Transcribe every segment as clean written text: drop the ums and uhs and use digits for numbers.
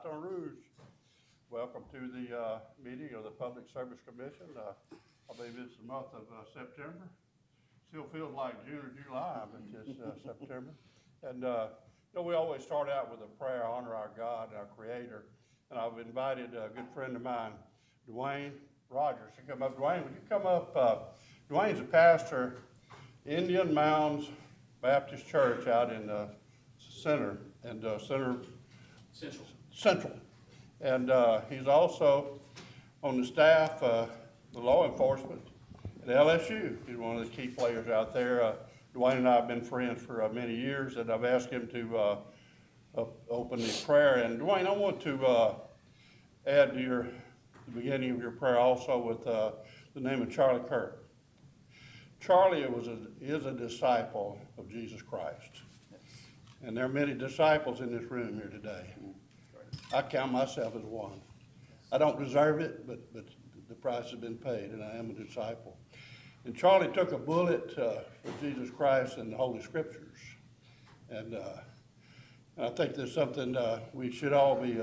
Baton Rouge. Welcome to the meeting of the Public Service Commission. I believe it's the month of September. Still feels like June or July, but it's September. And we always start out with a prayer, honor our God and our Creator. And I've invited a good friend of mine, Dwayne Rogers, to come up. Dwayne, would you come up? Dwayne's a pastor, Indian Mounds Baptist Church out in Central. And he's also on the staff, the law enforcement at LSU. He's one of the key players out there. Dwayne and I have been friends for many years, and I've asked him to open the prayer. And Dwayne, I want to add to the beginning of your prayer also with the name of Charlie Kirk. Charlie is a disciple of Jesus Christ. And there are many disciples in this room here today. I count myself as one. I don't deserve it, but the price has been paid, and I am a disciple. And Charlie took a bullet for Jesus Christ and the Holy Scriptures. And I think there's something we should all be,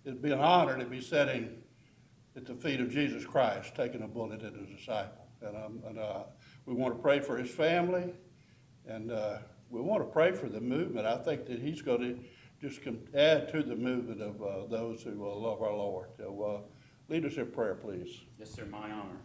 it'd be an honor to be sitting at the feet of Jesus Christ, taking a bullet as a disciple. And we want to pray for his family, and we want to pray for the movement. I think that he's going to just add to the movement of those who love our Lord. So lead us in prayer, please. Yes, sir, my honor.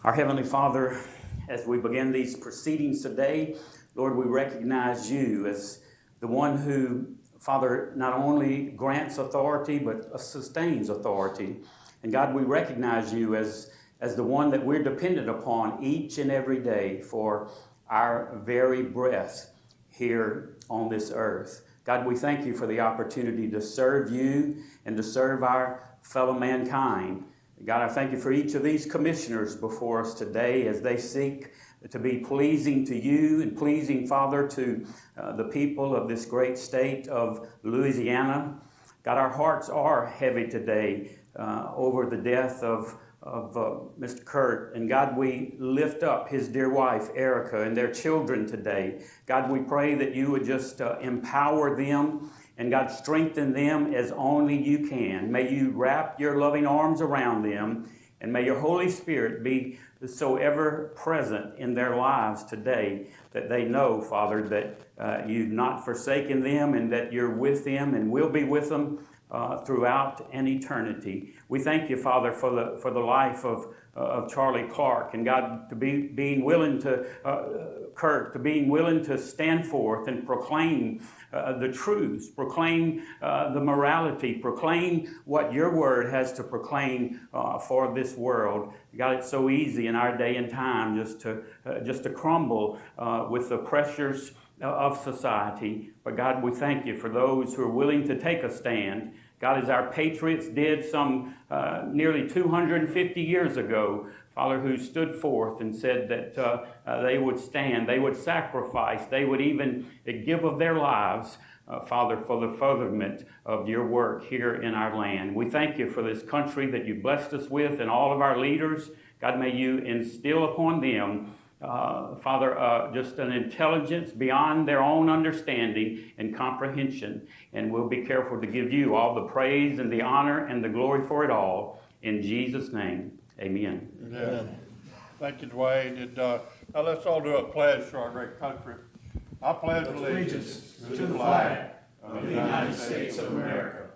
Our Heavenly Father, as we begin these proceedings today, Lord, we recognize you as the one who, Father, not only grants authority, but sustains authority. And God, we recognize you as the one that we're dependent upon each and every day for our very breath here on this earth. God, we thank you for the opportunity to serve you and to serve our fellow mankind. God, I thank you for each of these commissioners before us today as they seek to be pleasing to you and pleasing, Father, to the people of this great state of Louisiana. God, our hearts are heavy today over the death of Mr. Kurt. And God, we lift up his dear wife, Erica, and their children today. God, we pray that you would just empower them and God, strengthen them as only you can. May you wrap your loving arms around them, and may your Holy Spirit be so ever present in their lives today that they know, Father, that you've not forsaken them and that you're with them and will be with them throughout an eternity. We thank you, Father, for the life of Charlie Clark, and God, to being willing to Kirk, to being willing to stand forth and proclaim the truths, proclaim the morality, proclaim what your word has to proclaim for this world. God, it's so easy in our day and time just to crumble with the pressures of society. But God, we thank you for those who are willing to take a stand. God, as our patriots did some nearly 250 years ago, Father, who stood forth and said that they would stand, they would sacrifice, they would even give of their lives, Father, for the furtherment of your work here in our land. We thank you for this country that you blessed us with and all of our leaders. God, may you instill upon them Father, just an intelligence beyond their own understanding and comprehension. And we'll be careful to give you all the praise and the honor and the glory for it all. In Jesus' name, amen. Amen. Thank you, Dwayne. And now let's all do a pledge to our great country. I pledge allegiance to the flag of the United States of America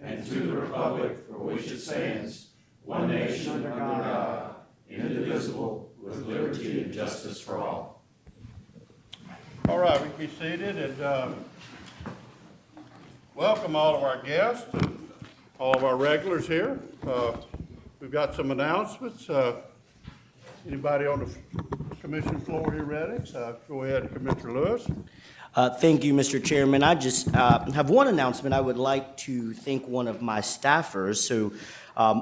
and to the republic for which it stands, one nation under God, indivisible, with liberty and justice for all. All right, we can be seated, and welcome all of our guests, all of our regulars here. We've got some announcements. Anybody on the commission floor here ready? Go ahead, Commissioner Lewis. Thank you, Mr. Chairman. I just have one announcement. I would like to thank one of my staffers. So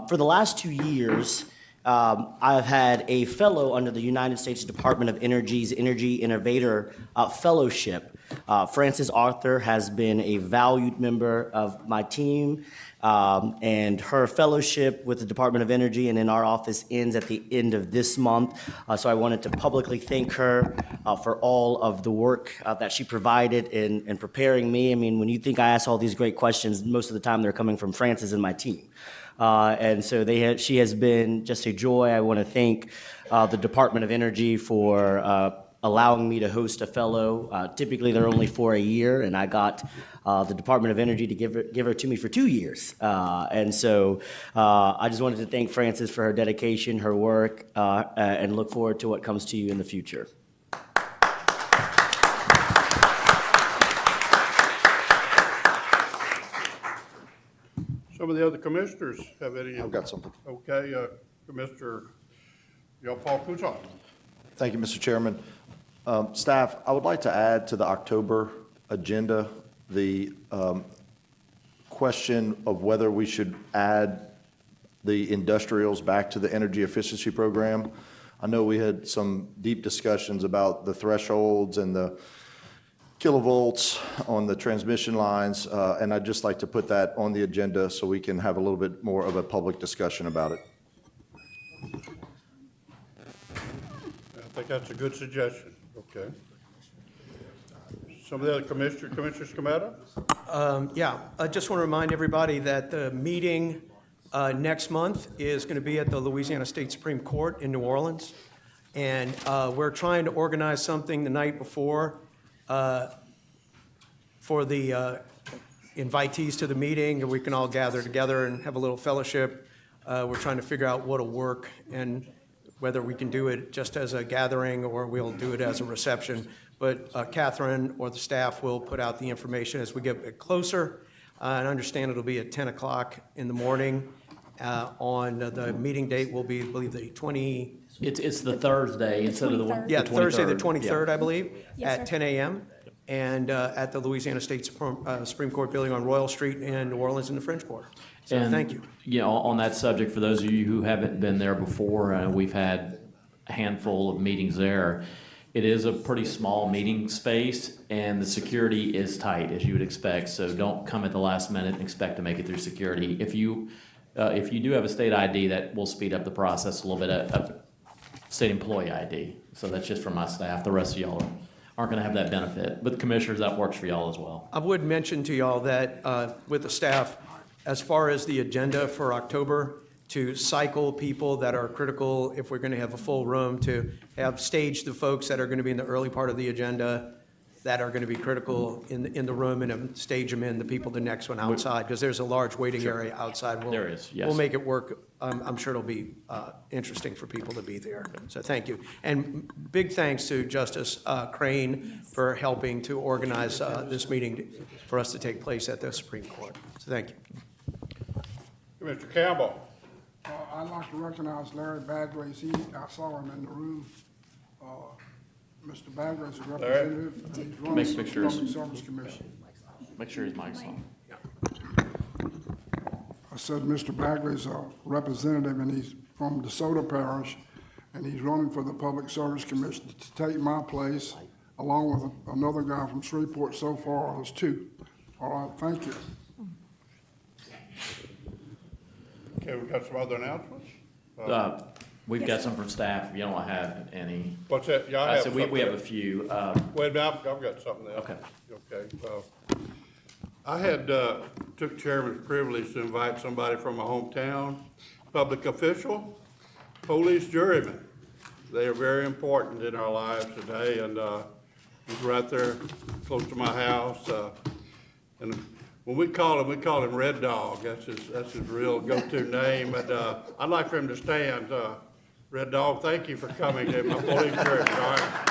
for the last 2 years, I've had a fellow under the United States Department of Energy's Energy Innovator Fellowship. Frances Arthur has been a valued member of my team, and her fellowship with the Department of Energy and in our office ends at the end of this month. So I wanted to publicly thank her for all of the work that she provided in preparing me. I mean, when you think I ask all these great questions, most of the time they're coming from Frances and my team. And so she has been just a joy. I want to thank the Department of Energy for allowing me to host a fellow. Typically, they're only for a year, and I got the Department of Energy to give her to me for 2 years. And so I just wanted to thank Frances for her dedication, her work, and look forward to what comes to you in the future. Some of the other commissioners have any? I've got something. Okay, Commissioner Paul Couchon. Thank you, Mr. Chairman. Staff, I would like to add to the October agenda the question of whether we should add the industrials back to the energy efficiency program. I know we had some deep discussions about the thresholds and the kilovolts on the transmission lines, and I'd just like to put that on the agenda so we can have a little bit more of a public discussion about it. I think that's a good suggestion. Okay. Some of the other Commissioners come out of? Yeah, I just want to remind everybody that the meeting next month is going to be at the Louisiana State Supreme Court in New Orleans. And we're trying to organize something the night before for the invitees to the meeting, and we can all gather together and have a little fellowship. We're trying to figure out what'll work and whether we can do it just as a gathering or we'll do it as a reception. But Catherine or the staff will put out the information as we get a bit closer. And I understand it'll be at 10 o'clock in the morning. On the meeting date will be, I believe, the 20. It's the Thursday instead of the one. Yeah, the Thursday, the 23rd. 23rd, I believe, Yes, at sir. 10 a.m. And at the Louisiana State Supreme Court building on Royal Street in New Orleans in the French Quarter. So And, thank you. You know, on that subject, for those of you who haven't been there before, we've had a handful of meetings there. It is a pretty small meeting space, and the security is tight, as you would expect. So don't come at the last minute and expect to make it through security. If you do have a state ID, that will speed up the process a little bit. Of state employee ID. So that's just for my staff. The rest of y'all aren't going to have that benefit. But the commissioners, that works for y'all as well. I would mention to y'all that with the staff, as far as the agenda for October, to cycle people that are critical, if we're going to have a full room, to have staged the folks that are going to be in the early part of the agenda that are going to be critical in the room, and stage them in, the people the next one outside, because there's a large waiting area outside. There is, yes. We'll make it work. I'm sure it'll be interesting for people to be there. So thank you. And big thanks to Justice Crane for helping to organize this meeting for us to take place at the Supreme Court. So thank you. Mr. Campbell. I'd like to recognize Larry Bagways. I saw him in the room. Mr. Bagways is a representative. And he's running Make for the sure- Public Service Commission. Make sure his mic's on. I said Mr. Bagways is a representative, and he's from DeSoto Parish, and he's running for the Public Service Commission to take my place, along with another guy from Shreveport. So far, there's two. All right, thank you. Okay, we've got some other announcements? We've got some from staff, if you don't have any. What's that? Yeah, I have So we have a something. few. Wait a minute, I've got something else. Okay. Okay. I had, took chairman's privilege to invite somebody from my hometown, public official, police juryman. They are very important in our lives today, and he's right there close to my house. And when we call him Red Dog. That's his real go-to name. And I'd like for him to stand. Red Dog, thank you for coming to my police juryman. All right.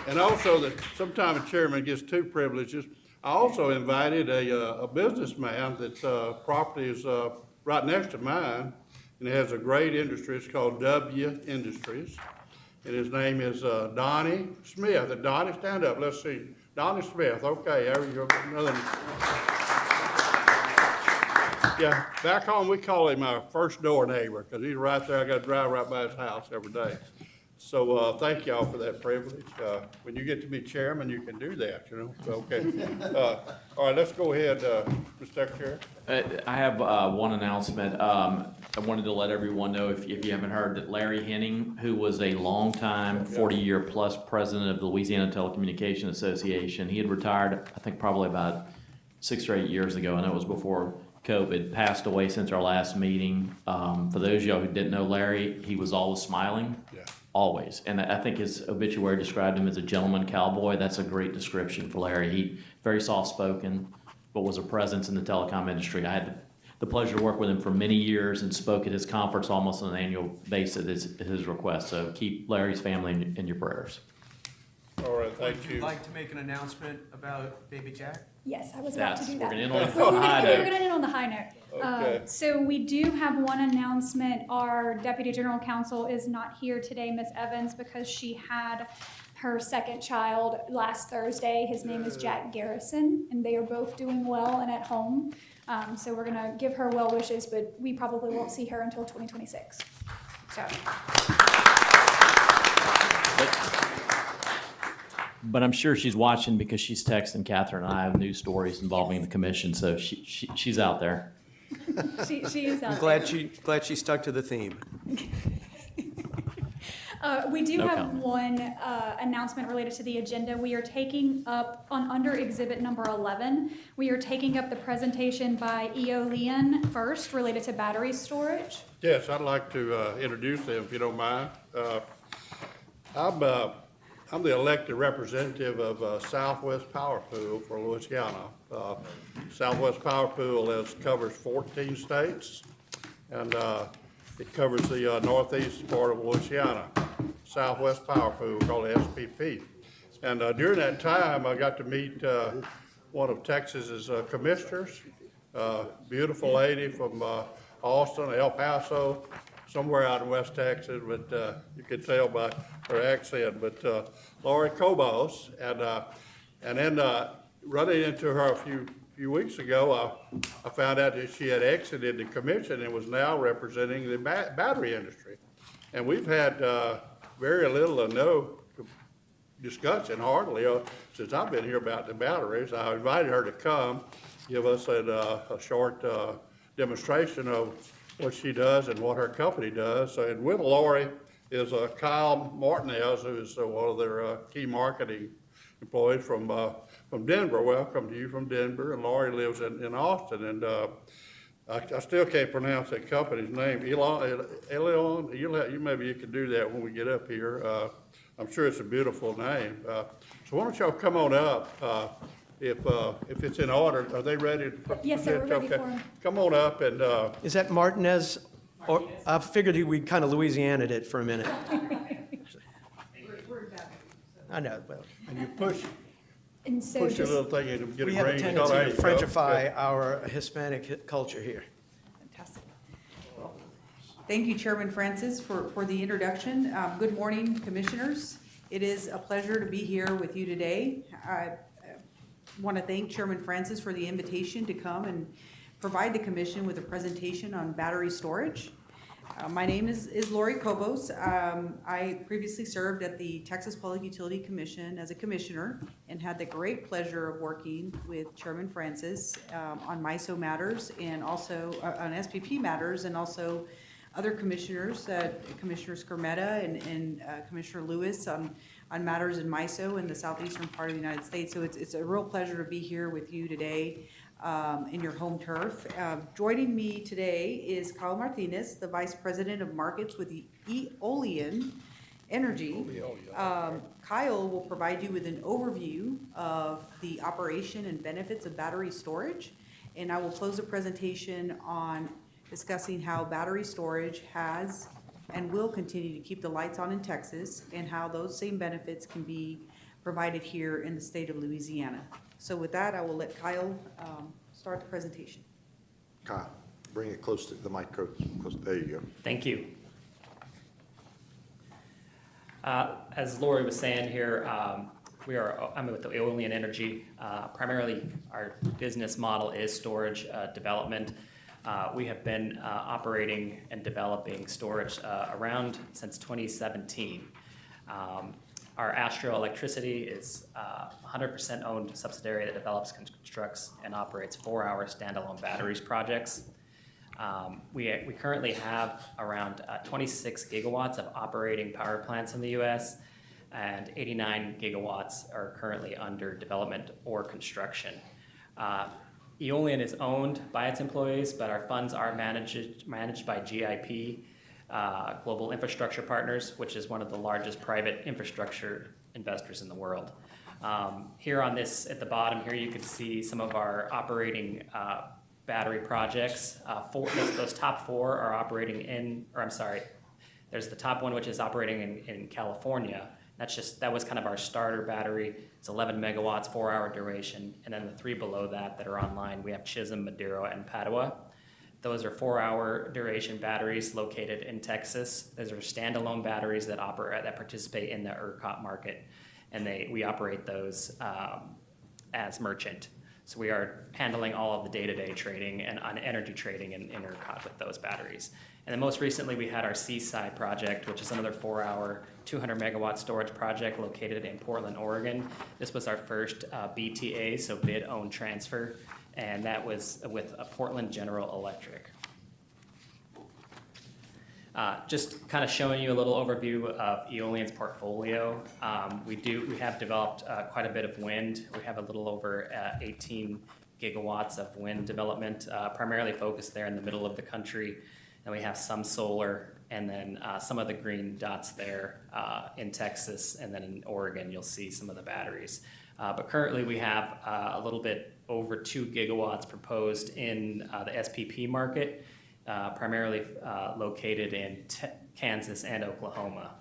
And also, that sometimes a chairman gets two privileges. I also invited a businessman that's property is right next to mine, and it has a great industry. It's called W Industries, and his name is Donnie Smith. And Donnie, stand up. Let's see. Donnie Smith. Okay, there you go. Another. Yeah, back home, we call him our first door neighbor, because he's right there. I got to drive right by his house every day. So, thank y'all for that privilege. When you get to be chairman, you can do that, you know, so, okay. All right, let's go ahead, Mr. Secretary. I have one announcement. I wanted to let everyone know, if you haven't heard, that Larry Henning, who was a longtime 40-year-plus president of the Louisiana Telecommunication Association, he had retired, I think, probably about 6 or 8 years ago, and that was before COVID, passed away since our last meeting. For those of y'all who didn't know Larry, he was always smiling. Yeah. Always. And I think his obituary described him as a gentleman cowboy. That's a great description for Larry. He very soft-spoken, but was a presence in the telecom industry. I had the pleasure to work with him for many years and spoke at his conference almost on an annual basis at his request. So keep Larry's family in your prayers. All right, thank Would you you. like to make an announcement about Baby Jack? Yes, I was about to do that. We're gonna end on a We're high gonna note. end on the high note. Okay. So we do have one announcement. Our Deputy General Counsel is not here today, Ms. Evans, because she had her second child last Thursday. His name is Jack Garrison, and they are both doing well and at home. So we're gonna give her well wishes, but we probably won't see her until 2026. So. But I'm sure she's watching, because she's texting Catherine and I have news stories involving the commission. So she's out there. She is out I'm there. glad she stuck to the theme. We do No have comment. one announcement related to the agenda. We are taking up, under exhibit number 11, we are taking up the presentation by Eolian first related to battery storage. Yes, I'd like to introduce them, if you don't mind. I'm the elected representative of Southwest Power Pool for Louisiana. Southwest Power Pool covers 14 states, and it covers the northeast part of Louisiana. Southwest Power Pool, called the SPP. And during that time, I got to meet one of Texas's commissioners, beautiful lady from Austin, El Paso, somewhere out in West Texas, but you could tell by her accent, but Lori Cobos, and then running into her a few weeks ago, I found out that she had exited the commission and was now representing the battery industry. And we've had very little or no discussion, hardly, since I've been here about the batteries. I invited her to come, give us a short demonstration of what she does and what her company does. So, and with Lori is Kyle Martinez, who is one of their key marketing employees from Denver. Welcome to you from Denver. And Lori lives in Austin. And I still can't pronounce that company's name. Elion, maybe you can do that when we get up here. I'm sure it's a beautiful name. So why don't y'all come on up? If it's in order, are they ready? Yes, sir, we're ready Okay. for 'em. Come on up and, Is that Martinez? Or I figured we kind of Louisiana'd it for a minute. I know, well, and you push And so your just, little thing and get we a have a green tendency color. to Frenchify our Hispanic culture here. Fantastic. Thank you, Chairman Francis, for the introduction. Good morning, Commissioners. It is a pleasure to be here with you today. I want to thank Chairman Francis for the invitation to come and provide the Commission with a presentation on battery storage. My name is Lori Cobos. I previously served at the Texas Public Utility Commission as a commissioner and had the great pleasure of working with Chairman Francis on MISO matters and also on SPP matters, and also other commissioners, Commissioner Skermetta and Commissioner Lewis on matters in MISO in the southeastern part of the United States. So it's a real pleasure to be here with you today in your home turf. Joining me today is Kyle Martinez, the Vice President of Markets with the Eolian Energy. Kyle will provide you with an overview of the operation and benefits of battery storage, and I will close the presentation on discussing how battery storage has and will continue to keep the lights on in Texas, and how those same benefits can be provided here in the state of Louisiana. So with that, I will let Kyle start the presentation. Kyle, bring it close to the mic. Close. There you go. Thank you. As Lori was saying here, I'm with the Eolian Energy. Primarily, our business model is storage development. We have been operating and developing storage around since 2017. Our Astro Electricity is a 100% owned subsidiary that develops, constructs, and operates 4-hour standalone batteries projects. We currently have around 26 gigawatts of operating power plants in the U.S., and 89 gigawatts are currently under development or construction. Eolian is owned by its employees, but our funds are managed by GIP, Global Infrastructure Partners, which is one of the largest private infrastructure investors in the world. Here on this, at the bottom here, you can see some of our operating battery projects. Those top 4 are operating in, or I'm sorry, there's the top one which is operating in California. That was kind of our starter battery. It's 11 megawatts, 4-hour duration. And then the 3 below that are online, we have Chisholm, Madero, and Padua. Those are 4-hour duration batteries located in Texas. Those are standalone batteries that participate in the ERCOT market, and we operate those as merchant. So we are handling all of the day-to-day trading and on energy trading in ERCOT with those batteries. And then most recently, we had our Seaside project, which is another 4-hour, 200-megawatt storage project located in Portland, Oregon. This was our first BTA, so bid, own, transfer, and that was with Portland General Electric. Just kind of showing you a little overview of Eolian's portfolio. We have developed quite a bit of wind. We have a little over 18 gigawatts of wind development, primarily focused there in the middle of the country. And we have some solar, and then some of the green dots there in Texas, and then in Oregon, you'll see some of the batteries. But currently, we have a little bit over 2 gigawatts proposed in the SPP market, primarily located in Kansas and Oklahoma.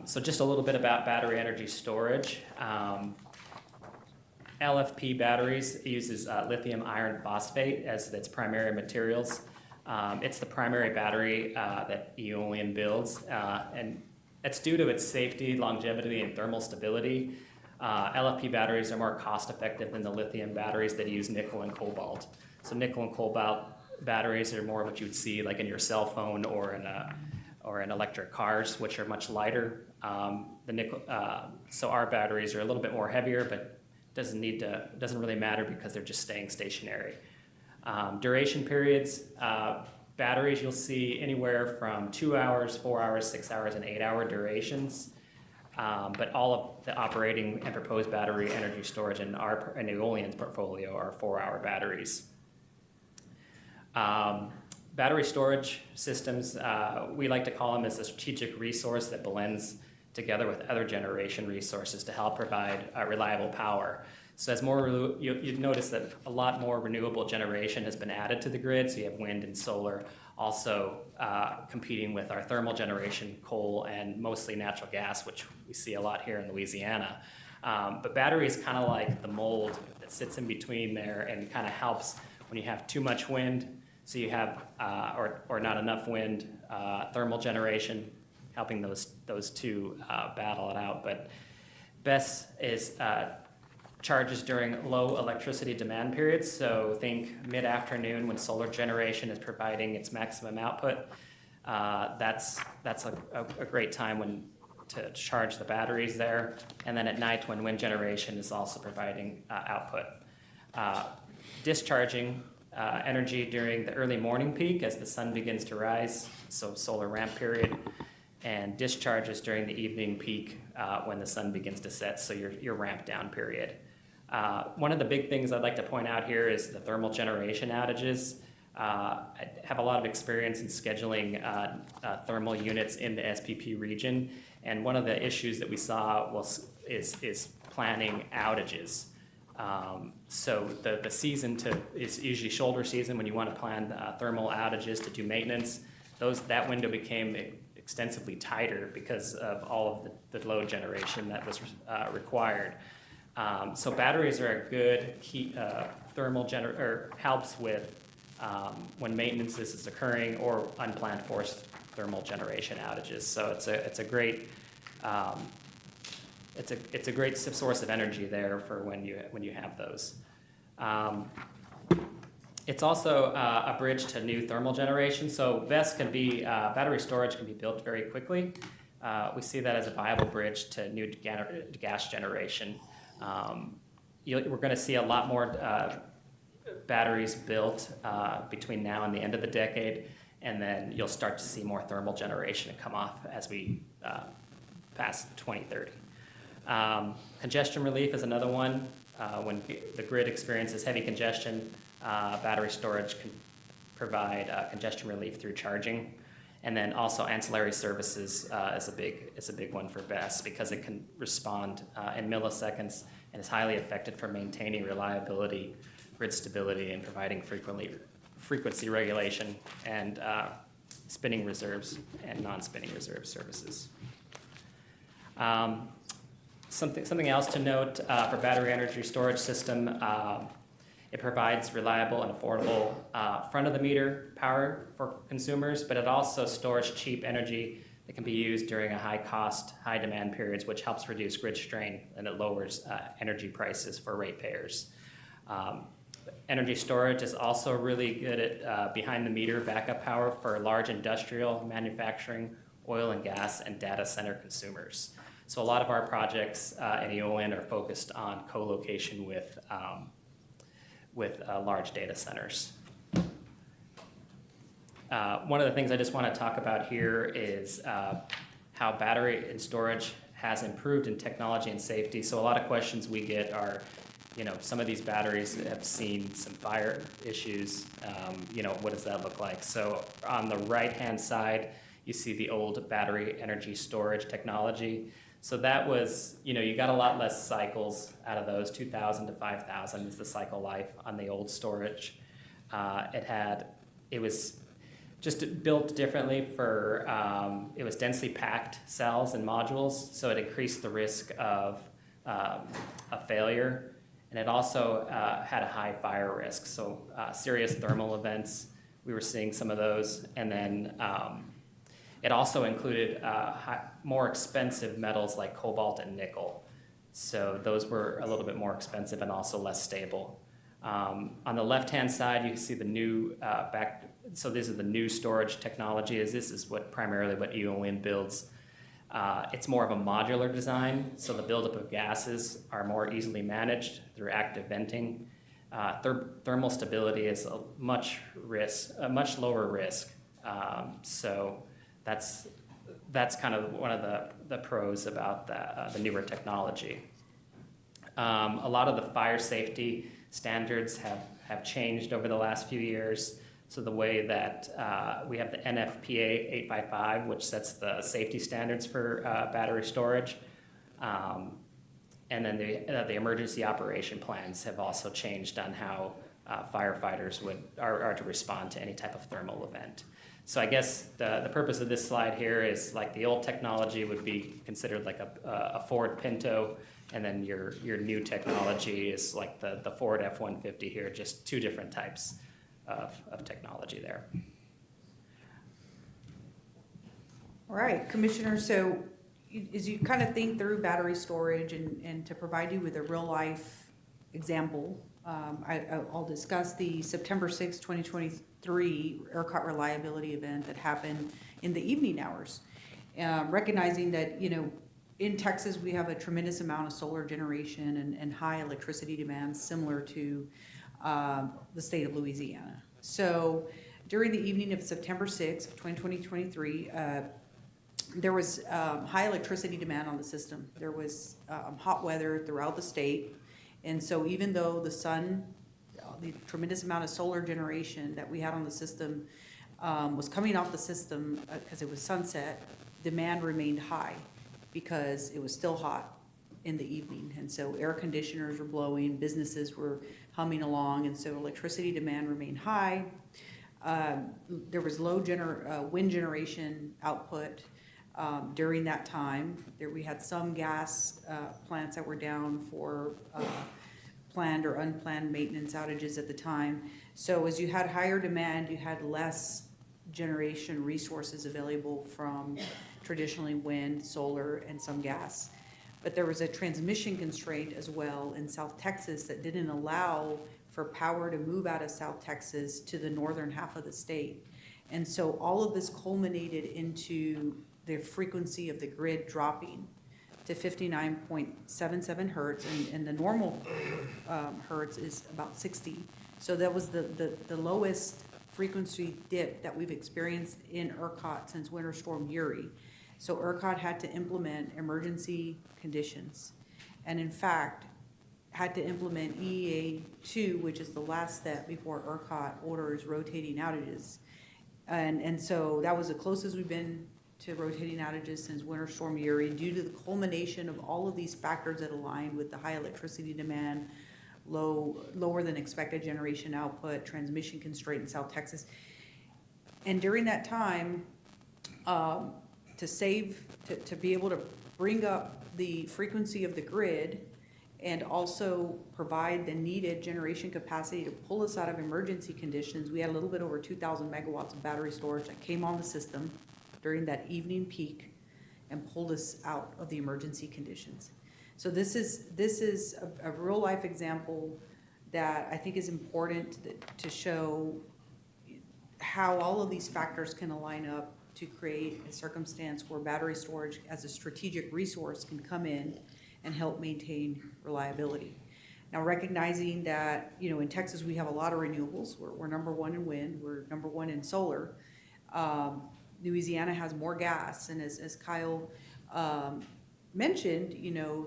So just a little bit about battery energy storage. LFP batteries uses lithium iron phosphate as its primary materials. It's the primary battery that Eolian builds, and it's due to its safety, longevity, and thermal stability. LFP batteries are more cost-effective than the lithium batteries that use nickel and cobalt. So nickel and cobalt batteries are more what you would see like in your cell phone or in electric cars, which are much lighter. So our batteries are a little bit more heavier, but doesn't really matter because they're just staying stationary. Duration periods, batteries you'll see anywhere from 2 hours, 4 hours, 6 hours, and 8-hour durations. But all of the operating and proposed battery energy storage in Eolian's portfolio are 4-hour batteries. Battery storage systems, we like to call them as a strategic resource that blends together with other generation resources to help provide reliable power. So as you've noticed that a lot more renewable generation has been added to the grid. So you have wind and solar also competing with our thermal generation, coal, and mostly natural gas, which we see a lot here in Louisiana. But battery is kind of like the mold that sits in between there and kind of helps when you have too much wind. So you have, or not enough wind, thermal generation, helping those two battle it out. But best is charges during low electricity demand periods. So think mid-afternoon when solar generation is providing its maximum output. That's a great time to charge the batteries there. And then at night when wind generation is also providing output. Discharging energy during the early morning peak as the sun begins to rise, so solar ramp period, and discharges during the evening peak when the sun begins to set, so your ramp down period. One of the big things I'd like to point out here is the thermal generation outages. I have a lot of experience in scheduling thermal units in the SPP region, and one of the issues that we saw is planning outages. So the season is usually shoulder season when you want to plan thermal outages to do maintenance. That window became extensively tighter because of all of the load generation that was required. So batteries are a good key thermal generator, helps with when maintenance is occurring or unplanned forced thermal generation outages. So it's a great source of energy there for when you have those. It's also a bridge to new thermal generation. So BESS can be, battery storage can be built very quickly. We see that as a viable bridge to new gas generation. We're going to see a lot more batteries built between now and the end of the decade, and then you'll start to see more thermal generation come off as we pass 2030. Congestion relief is another one. When the grid experiences heavy congestion, battery storage can provide congestion relief through charging. And then also ancillary services is a big one for BESS because it can respond in milliseconds and is highly effective for maintaining reliability, grid stability, and providing frequency regulation and spinning reserves and non-spinning reserve services. Something else to note for battery energy storage system, it provides reliable and affordable front-of-the-meter power for consumers, but it also stores cheap energy that can be used during a high-cost, high-demand periods, which helps reduce grid strain, and it lowers energy prices for ratepayers. Energy storage is also really good at behind-the-meter backup power for large industrial, manufacturing, oil and gas, and data center consumers. So a lot of our projects in EON are focused on co-location with large data centers. One of the things I just want to talk about here is how battery and storage has improved in technology and safety. So a lot of questions we get are, some of these batteries have seen some fire issues. What does that look like? So on the right-hand side, you see the old battery energy storage technology. So that was, you got a lot less cycles out of those. 2,000 to 5,000 is the cycle life on the old storage. It was just built differently for, it was densely packed cells and modules, so it increased the risk of a failure. And it also had a high fire risk, so serious thermal events, we were seeing some of those. And then it also included more expensive metals like cobalt and nickel. So those were a little bit more expensive and also less stable. On the left-hand side, you can see the new so this is the new storage technology. This is primarily what EON builds. It's more of a modular design, so the buildup of gases are more easily managed through active venting. Thermal stability is a much lower risk. So that's kind of one of the pros about the newer technology. A lot of the fire safety standards have changed over the last few years. So the way that we have the NFPA 855, which sets the safety standards for battery storage. And then the emergency operation plans have also changed on how firefighters are to respond to any type of thermal event. So I guess the purpose of this slide here is like the old technology would be considered like a Ford Pinto, and then your new technology is like the Ford F-150 here, just two different types of technology there. All right, Commissioner, so as you kind of think through battery storage and to provide you with a real life example, I'll discuss the September 6, 2023 ERCOT reliability event that happened in the evening hours. Recognizing that, in Texas, we have a tremendous amount of solar generation and high electricity demand similar to the state of Louisiana. So during the evening of September 6th of 2023, there was high electricity demand on the system. There was hot weather throughout the state. And so even though the tremendous amount of solar generation that we had on the system was coming off the system because it was sunset, demand remained high because it was still hot in the evening. And so air conditioners were blowing, businesses were humming along, and so electricity demand remained high. There was low wind generation output during that time. We had some gas plants that were down for planned or unplanned maintenance outages at the time. So as you had higher demand, you had less generation resources available from traditionally wind, solar, and some gas. But there was a transmission constraint as well in South Texas that didn't allow for power to move out of South Texas to the northern half of the state. And so all of this culminated into the frequency of the grid dropping to 59.77 hertz, and the normal hertz is about 60. So that was the lowest frequency dip that we've experienced in ERCOT since Winter Storm Uri. So ERCOT had to implement emergency conditions, and in fact, had to implement EEA 2, which is the last step before ERCOT orders rotating outages. And so that was the closest we've been to rotating outages since Winter Storm Uri, due to the culmination of all of these factors that aligned with the high electricity demand, lower than expected generation output, transmission constraint in South Texas. And during that time, to be able to bring up the frequency of the grid and also provide the needed generation capacity to pull us out of emergency conditions, we had a little bit over 2,000 megawatts of battery storage that came on the system during that evening peak and pulled us out of the emergency conditions. So this is a real life example that I think is important to show how all of these factors can align up to create a circumstance where battery storage as a strategic resource can come in and help maintain reliability. Now, recognizing that, in Texas we have a lot of renewables. We're number one in wind, we're number one in solar. Louisiana has more gas, and as Kyle mentioned,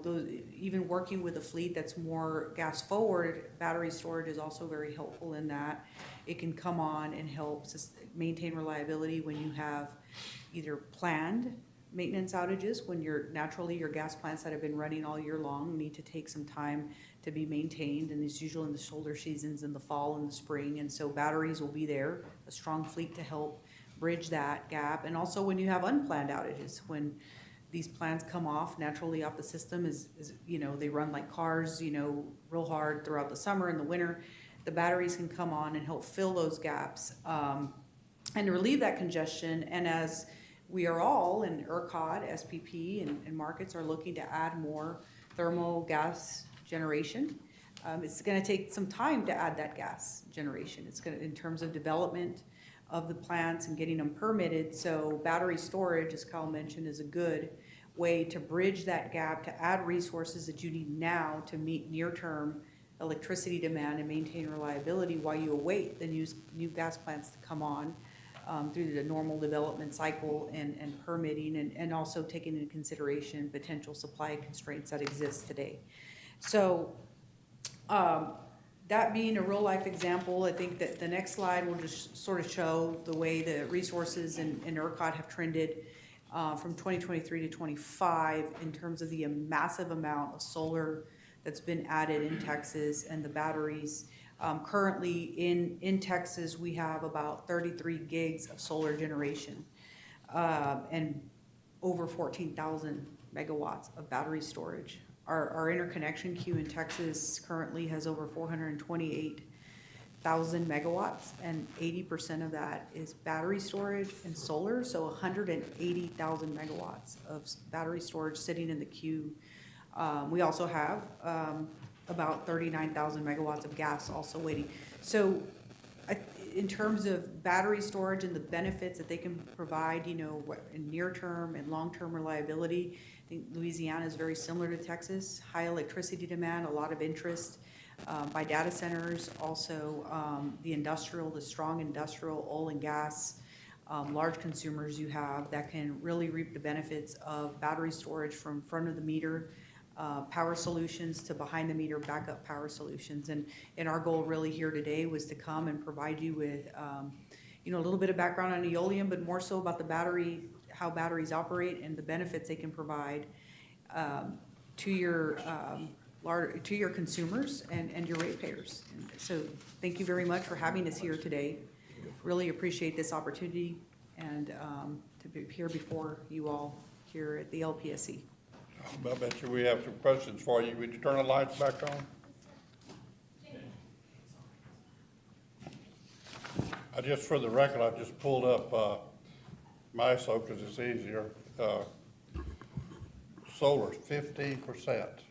those, even working with a fleet that's more gas forward, battery storage is also very helpful in that it can come on and help maintain reliability when you have either planned maintenance outages, when your gas plants that have been running all year long need to take some time to be maintained, and it's usually in the shoulder seasons in the fall and the spring, and so batteries will be there, a strong fleet to help bridge that gap. And also when you have unplanned outages, when these plants come off naturally off the system, is they run like cars, real hard throughout the summer and the winter, the batteries can come on and help fill those gaps and relieve that congestion. And as we are all in ERCOT, SPP, and markets are looking to add more thermal gas generation, it's going to take some time to add that gas generation. It's going to, in terms of development of the plants and getting them permitted. So battery storage, as Kyle mentioned, is a good way to bridge that gap, to add resources that you need now to meet near-term electricity demand and maintain reliability while you await the new gas plants to come on through the normal development cycle and permitting, and also taking into consideration potential supply constraints that exist today. So that being a real life example, I think that the next slide will just sort of show the way the resources in ERCOT have trended from 2023 to 25 in terms of the massive amount of solar that's been added in Texas and the batteries. Currently in Texas, we have about 33 gigs of solar generation and over 14,000 megawatts of battery storage. Our interconnection queue in Texas currently has over 428,000 megawatts, and 80% of that is battery storage and solar, so 180,000 megawatts of battery storage sitting in the queue. We also have about 39,000 megawatts of gas also waiting. So in terms of battery storage and the benefits that they can provide, in near-term and long-term reliability, I think Louisiana is very similar to Texas. High electricity demand, a lot of interest by data centers, also the strong industrial, oil and gas, large consumers you have that can really reap the benefits of battery storage from front of the meter power solutions to behind the meter backup power solutions. And our goal really here today was to come and provide you with a little bit of background on Eolium, but more so about the battery, how batteries operate and the benefits they can provide to your consumers and your ratepayers. So thank you very much for having us here today. Really appreciate this opportunity and to be here before you all here at the LPSC. I bet you we have some questions for you. Would you turn the lights back on? For the record, I just pulled up MISO because it's easier. Solar's 15%.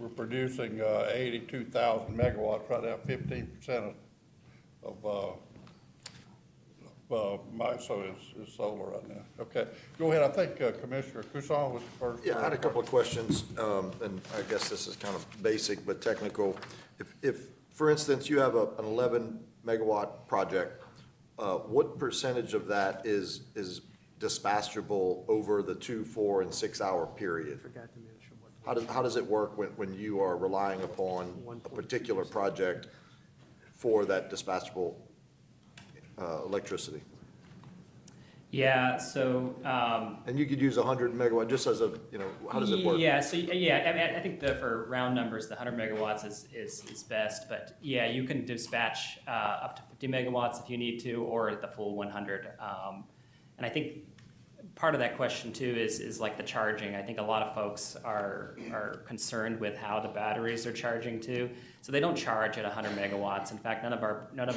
we're producing 82,000 megawatts right now, 15% of MISO is solar right now. Okay, go ahead. I think Commissioner Cusson was the first. Yeah, I had a couple of questions, and I guess this is kind of basic but technical. If for instance, you have an 11 megawatt project, what percentage of that is dispatchable over the 2, 4, and 6 hour period? How does it work when you are relying upon a particular project for that dispatchable electricity? Yeah, so, And you could use 100 megawatt, just as a, how does it work? yeah, so, yeah, I think for round numbers, the 100 megawatts is best, but yeah, you can dispatch up to 50 megawatts if you need to, or the full 100. And I think part of that question too is like the charging. I think a lot of folks are concerned with how the batteries are charging too. So they don't charge at 100 megawatts. In fact, none of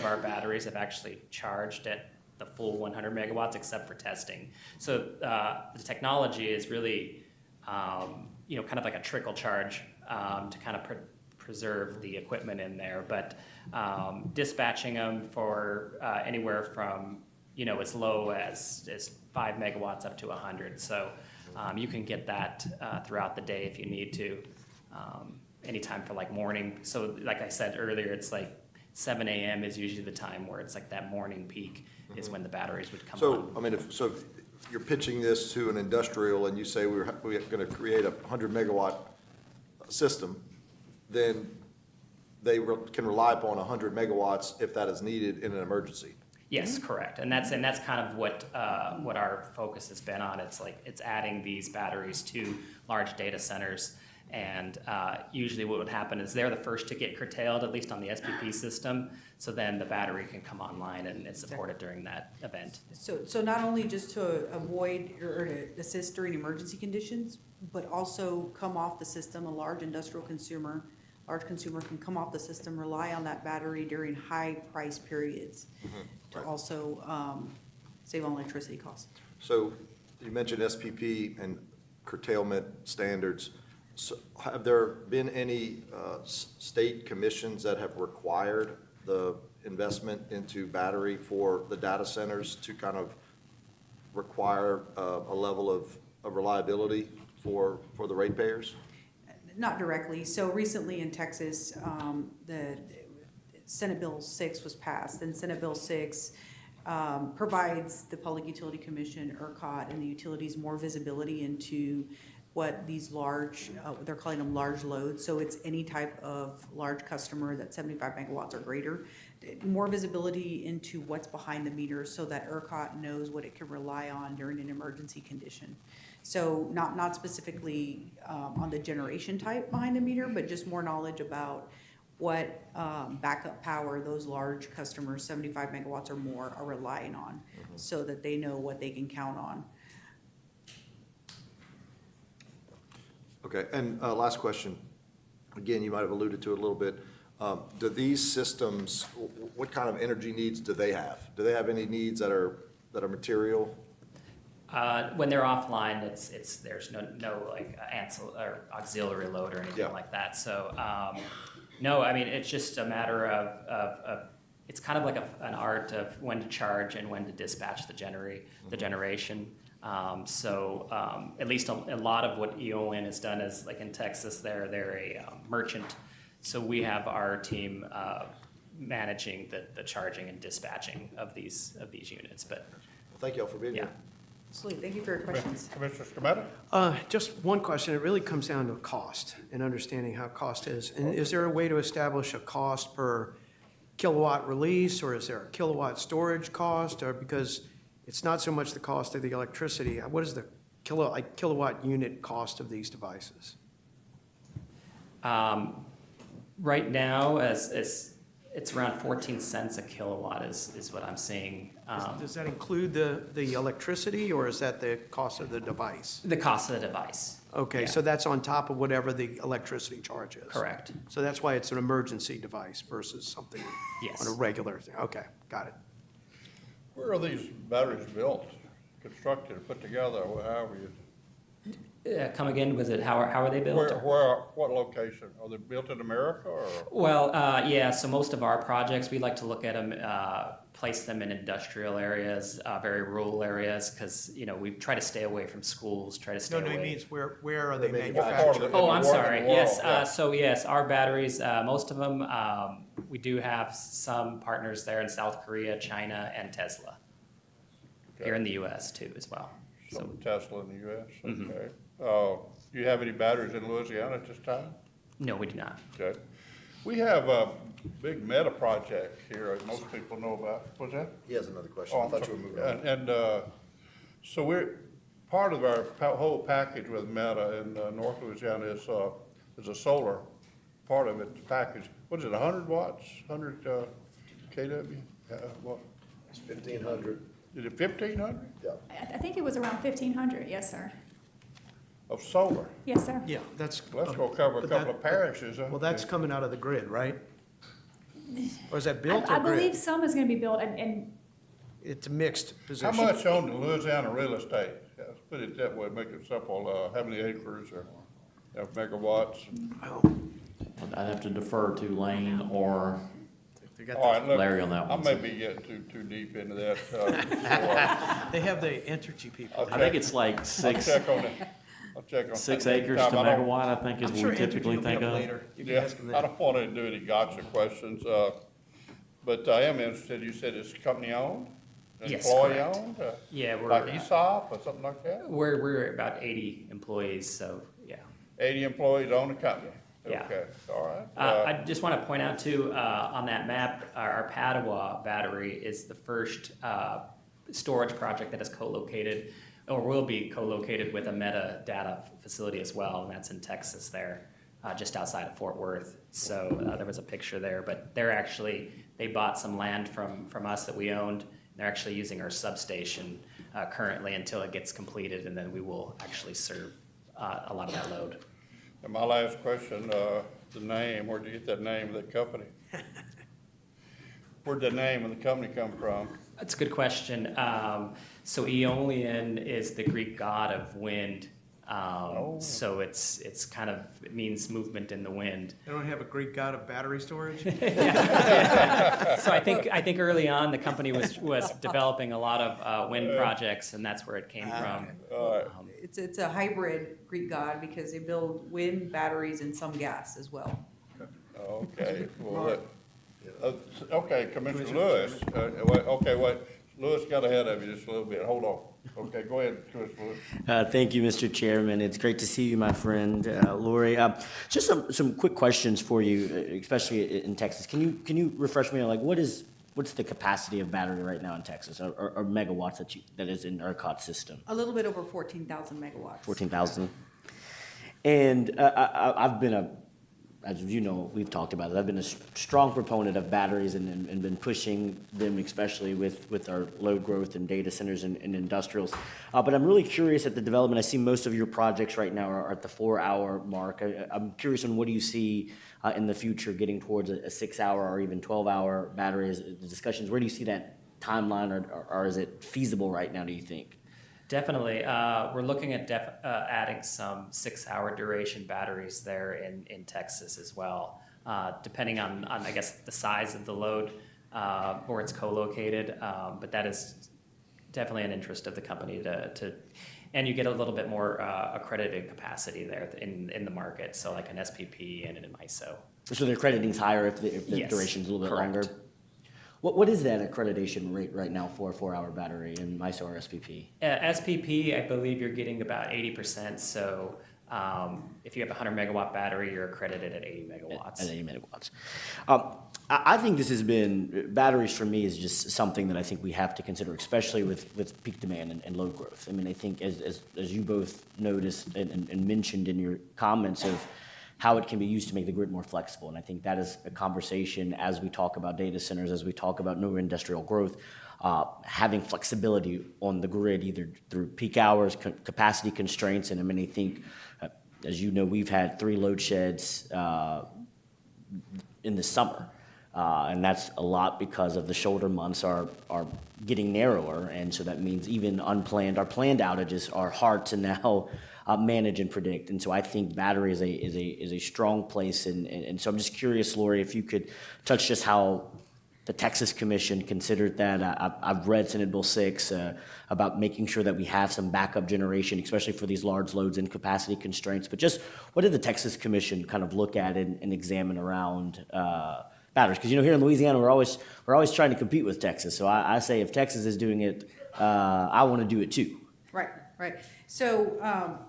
our batteries have actually charged at the full 100 megawatts except for testing. So the technology is really, kind of like a trickle charge to kind of preserve the equipment in there. But dispatching them for anywhere from, as low as 5 megawatts up to 100. So you can get that throughout the day if you need to, anytime for like morning. So like I said earlier, it's like 7 a.m. is usually the time where it's like that morning peak is when the batteries would come on. So, I mean, if you're pitching this to an industrial and you say we're going to create a 100 megawatt system, then they can rely upon 100 megawatts if that is needed in an emergency. Yes, correct, and that's kind of what our focus has been on. It's adding these batteries to large data centers, and usually what would happen is they're the first to get curtailed, at least on the SPP system. So then the battery can come online and it's supported during that event. So not only just to avoid or to assist during emergency conditions, but also come off the system. A large consumer can come off the system, rely on that battery during high price periods to also save on electricity costs. So you mentioned SPP and curtailment standards. So have there been any state commissions that have required the investment into battery for the data centers to kind of require a level of reliability for the ratepayers? Not directly. So recently in Texas, the Senate Bill 6 was passed, and Senate Bill 6 provides the Public Utility Commission, ERCOT, and the utilities more visibility into what these large, they're calling them large loads. So it's any type of large customer that's 75 megawatts or greater. More visibility into what's behind the meter so that ERCOT knows what it can rely on during an emergency condition. So not specifically on the generation type behind the meter, but just more knowledge about what backup power those large customers, 75 megawatts or more, are relying on, so that they know what they can count on. Okay, and last question. Again, you might have alluded to it a little bit. Do these systems, what kind of energy needs do they have? Do they have any needs that are material? When they're offline, there's no like auxiliary load or anything like that. So no, I mean, it's just a matter of it's kind of like an art of when to charge and when to dispatch the generation. At least a lot of what Eolin has done is, like in Texas, they're a merchant. So we have our team managing the charging and dispatching of these units. But Thank you all for being here. Absolutely. Thank you for your questions. Commissioner Scametta? Just one question. It really comes down to cost and understanding how cost is. And is there a way to establish a cost per kilowatt release, or is there a kilowatt storage cost? Or because it's not so much the cost of the electricity, what is the kilowatt unit cost of these devices? right now, it's around 14 cents a kilowatt is what I'm seeing. Does that include the electricity, or is that the cost of the device? The cost of the device. Okay, Yeah. so that's on top of whatever the electricity charge is? Correct. So that's why it's an emergency device versus something Yes. on a regular thing? Okay, got it. Where are these batteries built, constructed, put together, or however you? Come again, was it, how are they built? What location? Are they built in America or? Well, yeah, so most of our projects, we like to look at them, place them in industrial areas, very rural areas, because, we try to stay away from schools, try to stay No, away. he means where are they What part of manufactured? the- Oh, I'm in the sorry. world, Yes. yeah. So yes, our batteries, most of them, we do have some partners there in South Korea, China, and Tesla. Here in the U.S. too, as well. Some Tesla in the US, Mhm. okay. Do you have any batteries in Louisiana at this time? No, we do not. Okay. We have a big meta project here that most people know about. What's that? He has another question. Oh, I I'm thought you were sorry. moving on. And so part of our whole package with Meta in North Louisiana is a solar part of it, package. What is it, 100 watts, 100 KW? What, It's 1,500. is it 1,500 Yeah. I think it was around 1,500, yes, sir. of solar? Yes, sir. Yeah, that's. Well, that's gonna cover a but couple that- of parishes, huh? Well, that's coming out of the grid, right? Or is that built I or grid? believe some is gonna be built, and It's a mixed How position. much on the Louisiana real estate? Yeah, let's put it that way, make it simple. How many acres or megawatts? I'd have to defer to Lane or They got All right, look, Larry on that I one. may be getting too deep into that. They have the Entergy people. I think it's like I'll six check on it. I'll check on. 6 that. acres to Tom, I don't- megawatt, I think is I'm what sure we Entergy typically will be think up of. later. You can Yeah, ask them I that. don't want to do any gotcha questions, but I am interested, you said it's company owned? Yes, Employee correct. owned? Yeah, we're Like ESOP or something like that? we're about 80 employees, so yeah. 80 employees own the company? Yeah. Okay, all right. I just want to point out too, on that map, our Padua battery is the first storage project that is co-located, or will be co-located with a Meta data facility as well, and that's in Texas there, just outside of Fort Worth. So there was a picture there, but they bought some land from us that we owned. They're actually using our substation currently until it gets completed, and then we will actually serve a lot of that load. And my last question, the name, where'd you get that name of that company? Where'd the name of the company come from? That's a good question. So Aeolian is the Greek god of wind. So it means movement in the wind. They don't have a Greek god of battery storage? So I think early on the company was developing a lot of wind projects, and that's where it came from. All right. It's a hybrid Greek god because they build wind, batteries, and some gas as well. Okay, well, okay, Commissioner Lewis, wait, Lewis got ahead of you just a little bit, hold on. Okay, go ahead, Commissioner Lewis. Thank you, Mr. Chairman. It's great to see you, my friend, Lori. Just some quick questions for you, especially in Texas. Can you refresh me on what's the capacity of battery right now in Texas, or megawatts that is in ERCOT system? A little bit over 14,000 megawatts. 14,000. And I've been as you know, we've talked about it. I've been a strong proponent of batteries and been pushing them, especially with our load growth and data centers and industrials. But I'm really curious at the development. I see most of your projects right now are at the 4-hour mark. I'm curious on what do you see in the future getting towards a 6-hour or even 12-hour batteries discussions. Where do you see that timeline, or is it feasible right now, do you think? Definitely. We're looking at adding some 6-hour duration batteries there in Texas as well, depending on, I guess, the size of the load where it's co-located. But that is definitely an interest of the company and you get a little bit more accredited capacity there in the market, so like an SPP and an MISO. So the accrediting's higher if the Yes, duration's a little bit correct. longer? What is that accreditation rate right now for a 4-hour battery in MISO or SPP? SPP, I believe you're getting about 80%. So if you have a 100 megawatt battery, you're accredited at 80 megawatts. At 80 megawatts. I think this has been, batteries for me is just something that I think we have to consider, especially with peak demand and load growth. I mean, I think as you both noticed and mentioned in your comments of how it can be used to make the grid more flexible. And I think that is a conversation as we talk about data centers, as we talk about new industrial growth, having flexibility on the grid, either through peak hours, capacity constraints. And I mean, I think, as you know, we've had 3 load sheds in the summer. And that's a lot because of the shoulder months are getting narrower, and so that means even our planned outages are hard to now manage and predict. And so I think battery is a strong place, and so I'm just curious, Lori, if you could touch just how the Texas Commission considered that. I've read Senate Bill 6 about making sure that we have some backup generation, especially for these large loads and capacity constraints. But just what did the Texas Commission kind of look at and examine around batteries? Because here in Louisiana, we're always trying to compete with Texas. So I say if Texas is doing it, I want to do it too. Right. So,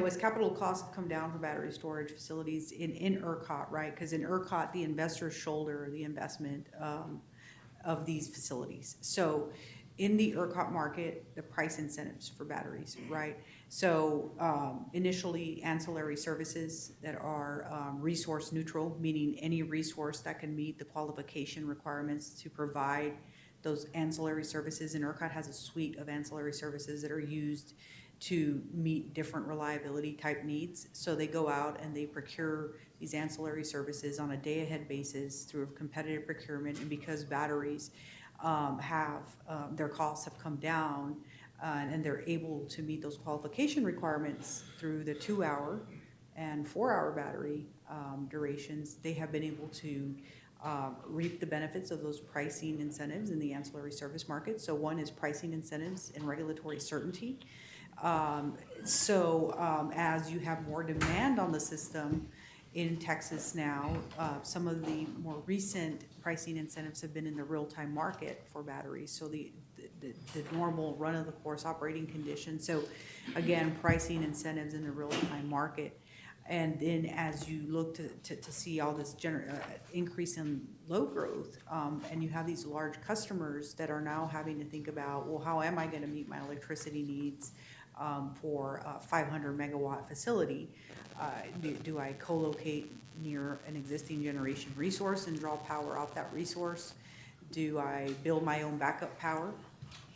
as capital costs have come down for battery storage facilities in ERCOT, right? Because in ERCOT, the investors shoulder the investment of these facilities. So in the ERCOT market, the price incentives for batteries, right? So initially ancillary services that are resource neutral, meaning any resource that can meet the qualification requirements to provide those ancillary services. And ERCOT has a suite of ancillary services that are used to meet different reliability type needs. So they go out and they procure these ancillary services on a day-ahead basis through a competitive procurement. And because batteries their costs have come down and they're able to meet those qualification requirements through the 2-hour and 4-hour battery durations, they have been able to reap the benefits of those pricing incentives in the ancillary service market. So one is pricing incentives and regulatory certainty. As you have more demand on the system in Texas now, some of the more recent pricing incentives have been in the real-time market for batteries. So the normal run-of-the-course operating conditions. So again, pricing incentives in the real-time market. And then as you look to see all this increase in load growth, and you have these large customers that are now having to think about, well, how am I going to meet my electricity needs for a 500 megawatt facility? Do I co-locate near an existing generation resource and draw power off that resource? Do I build my own backup power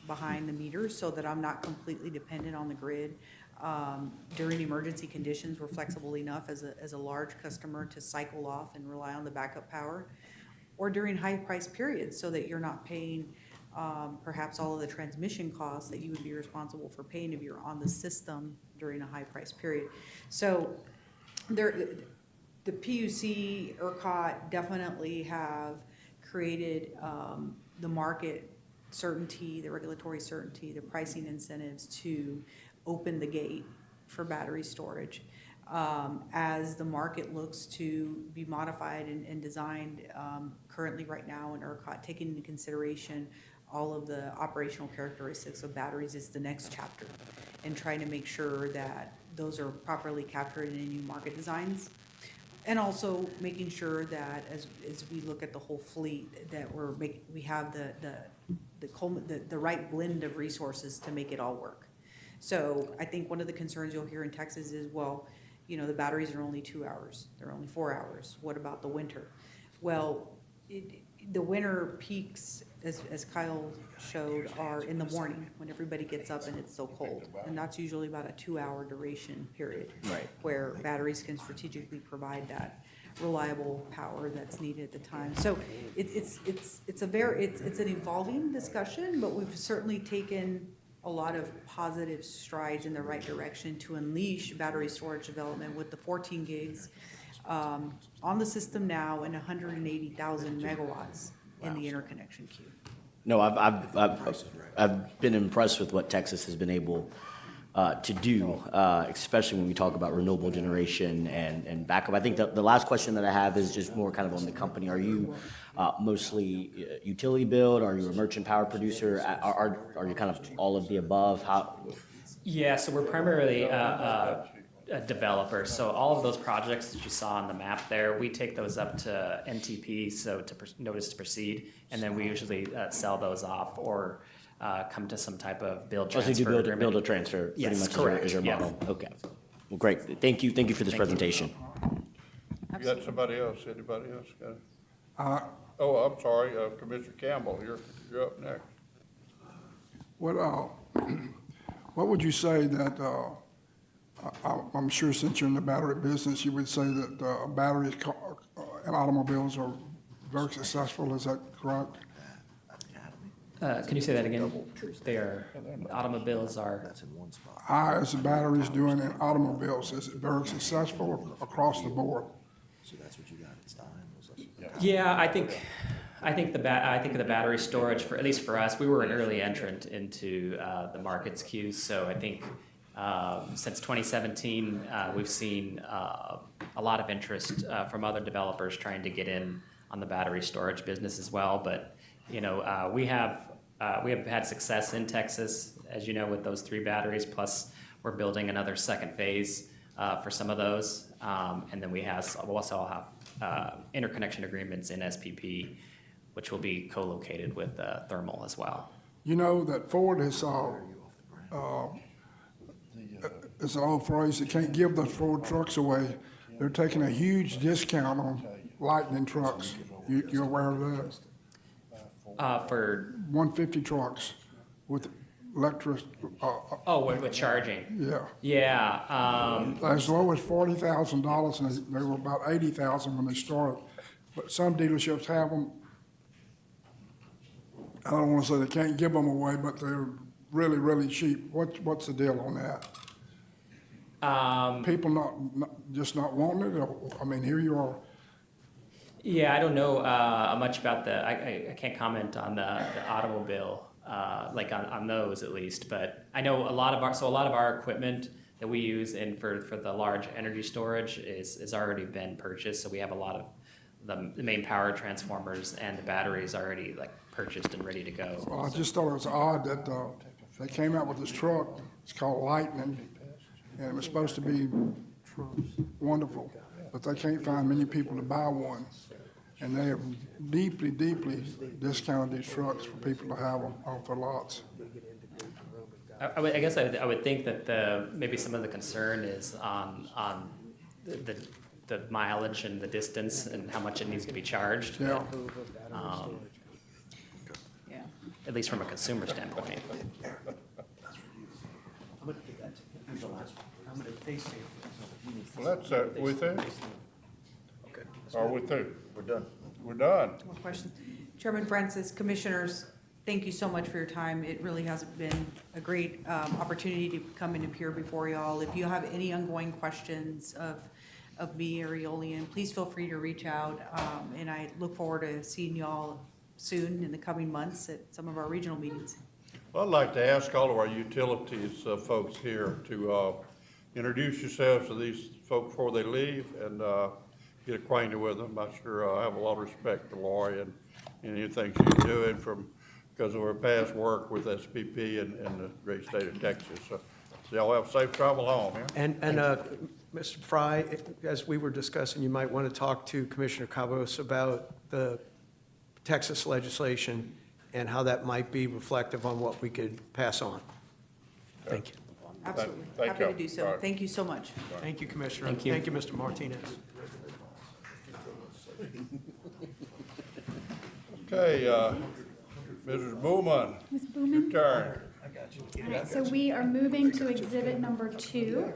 behind the meter so that I'm not completely dependent on the grid? During emergency conditions, we're flexible enough as a large customer to cycle off and rely on the backup power, or during high price periods so that you're not paying perhaps all of the transmission costs that you would be responsible for paying if you're on the system during a high price period. So the PUC, ERCOT definitely have created the market certainty, the regulatory certainty, the pricing incentives to open the gate for battery storage. As the market looks to be modified and designed currently right now in ERCOT, taking into consideration all of the operational characteristics of batteries is the next chapter, and trying to make sure that those are properly captured in new market designs. And also making sure that as we look at the whole fleet, that we have the right blend of resources to make it all work. So I think one of the concerns you'll hear in Texas is, well, the batteries are only 2 hours, they're only 4 hours. What about the winter? Well, the winter peaks, as Kyle showed, are in the morning when everybody gets up and it's so cold. And that's usually about a 2-hour duration period. Right. Where batteries can strategically provide that reliable power that's needed at the time. So it's an evolving discussion, but we've certainly taken a lot of positive strides in the right direction to unleash battery storage development with the 14 gigs on the system now and 180,000 megawatts in the interconnection queue. No, I've been impressed with what Texas has been able to do, especially when we talk about renewable generation and backup. I think the last question that I have is just more kind of on the company. Are you mostly utility build? Are you a merchant power producer? Are you kind of all of the above? Yeah, so we're primarily a developer. So all of those projects that you saw on the map there, we take those up to NTP, so to notice to proceed, and then we usually sell those off or come to some type of build transfer. So you do build a transfer, Yes, pretty much correct. is your Yes. model. Okay. Well, great. Thank you for this presentation. You got somebody else? Anybody else got it? Uh, I'm sorry, Commissioner Campbell, you're up next. What would you say that, I'm sure since you're in the battery business, you would say that batteries in automobiles are very successful, is that correct? Can you say that again? Automobiles are, How is the batteries doing in automobiles? Is it very successful across the board? yeah, I think the battery storage, for, at least for us, we were an early entrant into the market's queues. So I think since 2017, we've seen a lot of interest from other developers trying to get in on the battery storage business as well. But you know, we have had success in Texas, as you know, with those 3 batteries. Plus, we're building another second phase for some of those, and then we'll also have interconnection agreements in SPP, which will be co-located with thermal as well. You know that Ford has, it's an old phrase, they can't give those Ford trucks away. They're taking a huge discount on Lightning trucks. You're aware of that? For 150 trucks with electric, with charging. yeah. Yeah. As low as $40,000, and they were about $80,000 when they started. But some dealerships have them. I don't want to say they can't give them away, but they're really, really cheap. What's the deal on that? People just not wanting it? I mean, here you are. Yeah, I don't know much about I can't comment on the automobile, like on those at least, but I know a lot of our equipment that we use for the large energy storage is already been purchased. So we have a lot of the main power transformers and the batteries already like purchased and ready to go. Well, I just thought it was odd that they came out with this truck. It's called Lightning, and it was supposed to be wonderful, but they can't find many people to buy one. And they have deeply, deeply discounted these trucks for people to have them off their lots. I guess I would think that maybe some of the concern is on the mileage and the distance and how much it needs to be charged. Yeah. Yeah. At least from a consumer standpoint. Well, that's, we through? Are we through? We're done. We're done. More questions? Chairman Francis, Commissioners, thank you so much for your time. It really has been a great opportunity to come and appear before y'all. If you have any ongoing questions of me or Eolian, please feel free to reach out. And I look forward to seeing y'all soon in the coming months at some of our regional meetings. Well, I'd like to ask all of our utilities folks here to introduce yourselves to these folks before they leave and get acquainted with them. I sure have a lot of respect for Lori and anything she's doing because of her past work with SPP and the great state of Texas. So y'all have safe travel home, yeah? And Mr. Fry, as we were discussing, you might want to talk to Commissioner Cabos about the Texas legislation and how that might be reflective on what we could pass on. Thank you. Absolutely. Thank Happy to you. do so. All right. Thank you so much. Thank you, Commissioner. Thank you. Thank you, Mr. Martinez. Okay, Mrs. Bowman, Ms. your Booman? turn. All right, so we are moving to exhibit number 2,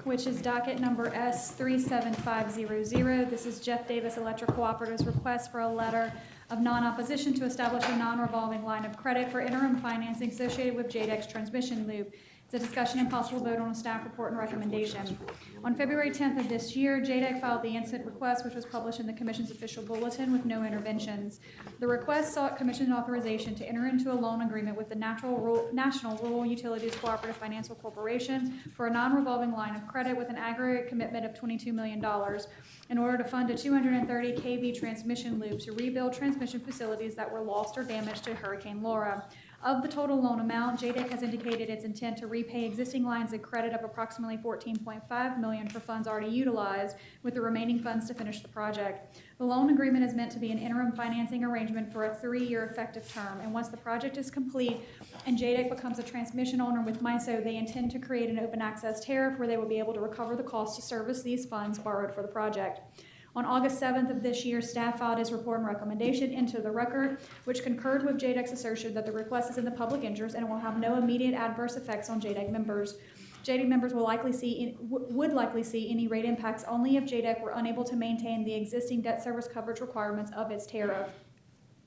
which is docket number S37500. This is Jeff Davis Electric Cooperative's request for a letter of non-opposition to establish a non-revolving line of credit for interim financing associated with JDEX transmission loop. It's a discussion and possible vote on a staff report and recommendation. On February 10th of this year, JDEC filed the incident request, which was published in the Commission's official bulletin with no interventions. The request sought Commission authorization to enter into a loan agreement with the National Rural Utilities Cooperative Financial Corporation for a non-revolving line of credit with an aggregate commitment of $22 million in order to fund a 230 kV transmission loop to rebuild transmission facilities that were lost or damaged to Hurricane Laura. Of the total loan amount, JDEC has indicated its intent to repay existing lines of credit of approximately $14.5 million for funds already utilized, with the remaining funds to finish the project. The loan agreement is meant to be an interim financing arrangement for a 3-year effective term, and once the project is complete and JDEC becomes a transmission owner with MISO, they intend to create an open access tariff where they will be able to recover the cost to service these funds borrowed for the project. On August 7th of this year, staff filed its report and recommendation into the record, which concurred with JDEC's assertion that the request is in the public interest and will have no immediate adverse effects on JDEC members. JDEC members would likely see any rate impacts only if JDEC were unable to maintain the existing debt service coverage requirements of its tariff.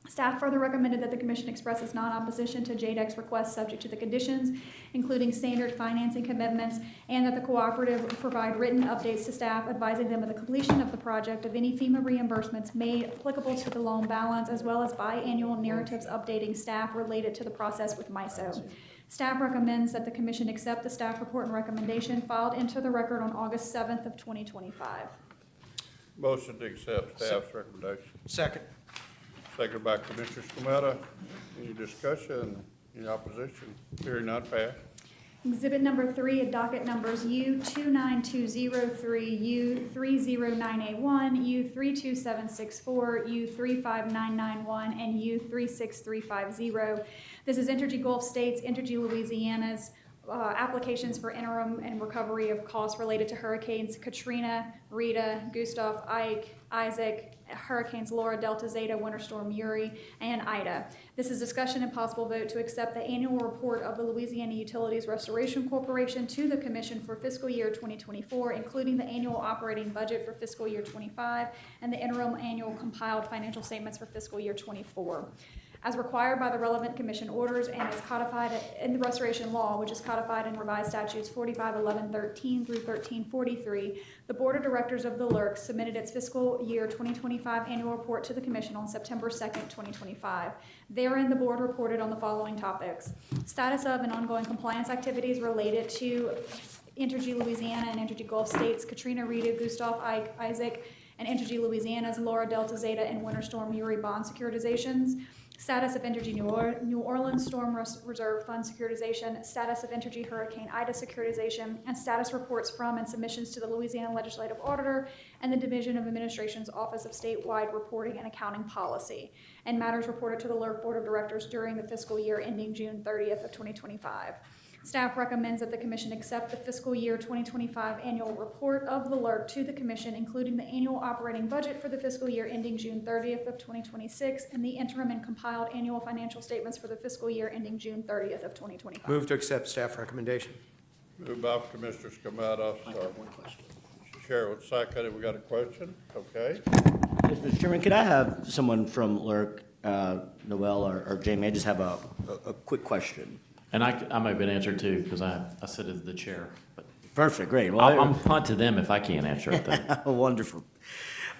Staff further recommended that the commission express its non-opposition to JDEC's request subject to the conditions, including standard financing commitments, and that the cooperative provide written updates to staff advising them of the completion of the project, of any FEMA reimbursements made applicable to the loan balance, as well as biannual narratives updating staff related to the process with MISO. Staff recommends that the commission accept the staff report and recommendation filed into the record on August 7th of 2025. Motion to accept staff's recommendation. Second. Seconded by Commissioner Scametta. Any discussion, any opposition? Hearing none, pass. Exhibit number 3, docket numbers U29203, U30981, U32764, U35991, and U36350. This is Entergy Gulf States, Entergy Louisiana's applications for interim and recovery of costs related to Hurricanes Katrina, Rita, Gustav, Ike, Isaac, Hurricanes Laura, Delta, Zeta, Winter Storm Uri, and Ida. This is discussion and possible vote to accept the annual report of the Louisiana Utilities Restoration Corporation to the Commission for fiscal year 2024, including the annual operating budget for fiscal year 25 and the interim annual compiled financial statements for fiscal year 24. As required by the relevant commission orders and is codified in the restoration law, which is codified in revised statutes 451113 through 1343, the Board of Directors of the LERC submitted its fiscal year 2025 annual report to the commission on September 2nd, 2025. Therein, the board reported on the following topics: status of and ongoing compliance activities related to Entergy Louisiana and Entergy Gulf States, Katrina, Rita, Gustav, Ike, Isaac, and Entergy Louisiana's Laura, Delta, Zeta, and Winter Storm Uri bond securitizations; status of Entergy New Orleans Storm Reserve Fund securitization; status of Entergy Hurricane Ida securitization; and status reports from and submissions to the Louisiana Legislative Auditor and the Division of Administration's Office of Statewide Reporting and Accounting Policy, and matters reported to the LERC Board of Directors during the fiscal year ending June 30th of 2025. Staff recommends that the commission accept the fiscal year 2025 annual report of the LERC to the commission, including the annual operating budget for the fiscal year ending June 30th of 2026 and the interim and compiled annual financial statements for the fiscal year ending June 30th of 2025. Move to accept staff recommendation. Moved by Commissioner Scametta. Chair would second it. We got a question? Okay. Yes, Mr. Chairman, could I have someone from LERC, Noel or Jamie? I just have a quick question. And I might have been answered too, because I sit as the chair. But Perfect, great. Well, I'm punt to them if I can't answer it then. Wonderful.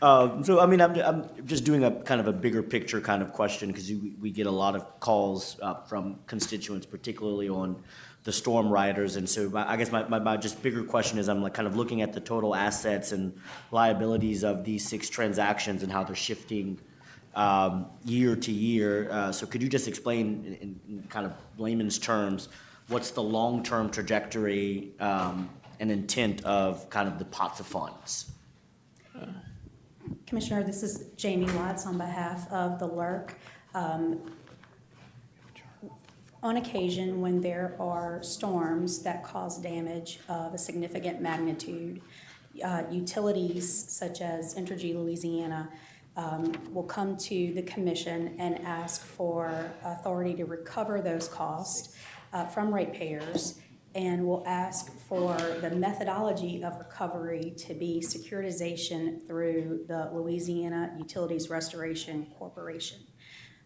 So, I mean, I'm just doing a kind of a bigger picture kind of question, because we get a lot of calls from constituents, particularly on the storm riders. And so I guess my just bigger question is, I'm like kind of looking at the total assets and liabilities of these 6 transactions and how they're shifting year to year. So could you just explain in kind of layman's terms, what's the long-term trajectory and intent of kind of the pots of funds? Commissioner, this is Jamie Watts on behalf of the LERC. On occasion, when there are storms that cause damage of a significant magnitude, utilities such as Entergy Louisiana will come to the commission and ask for authority to recover those costs from ratepayers, and will ask for the methodology of recovery to be securitization through the Louisiana Utilities Restoration Corporation.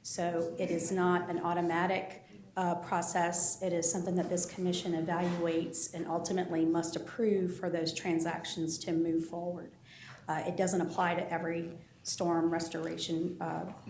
So it is not an automatic process. It is something that this commission evaluates and ultimately must approve for those transactions to move forward. It doesn't apply to every storm restoration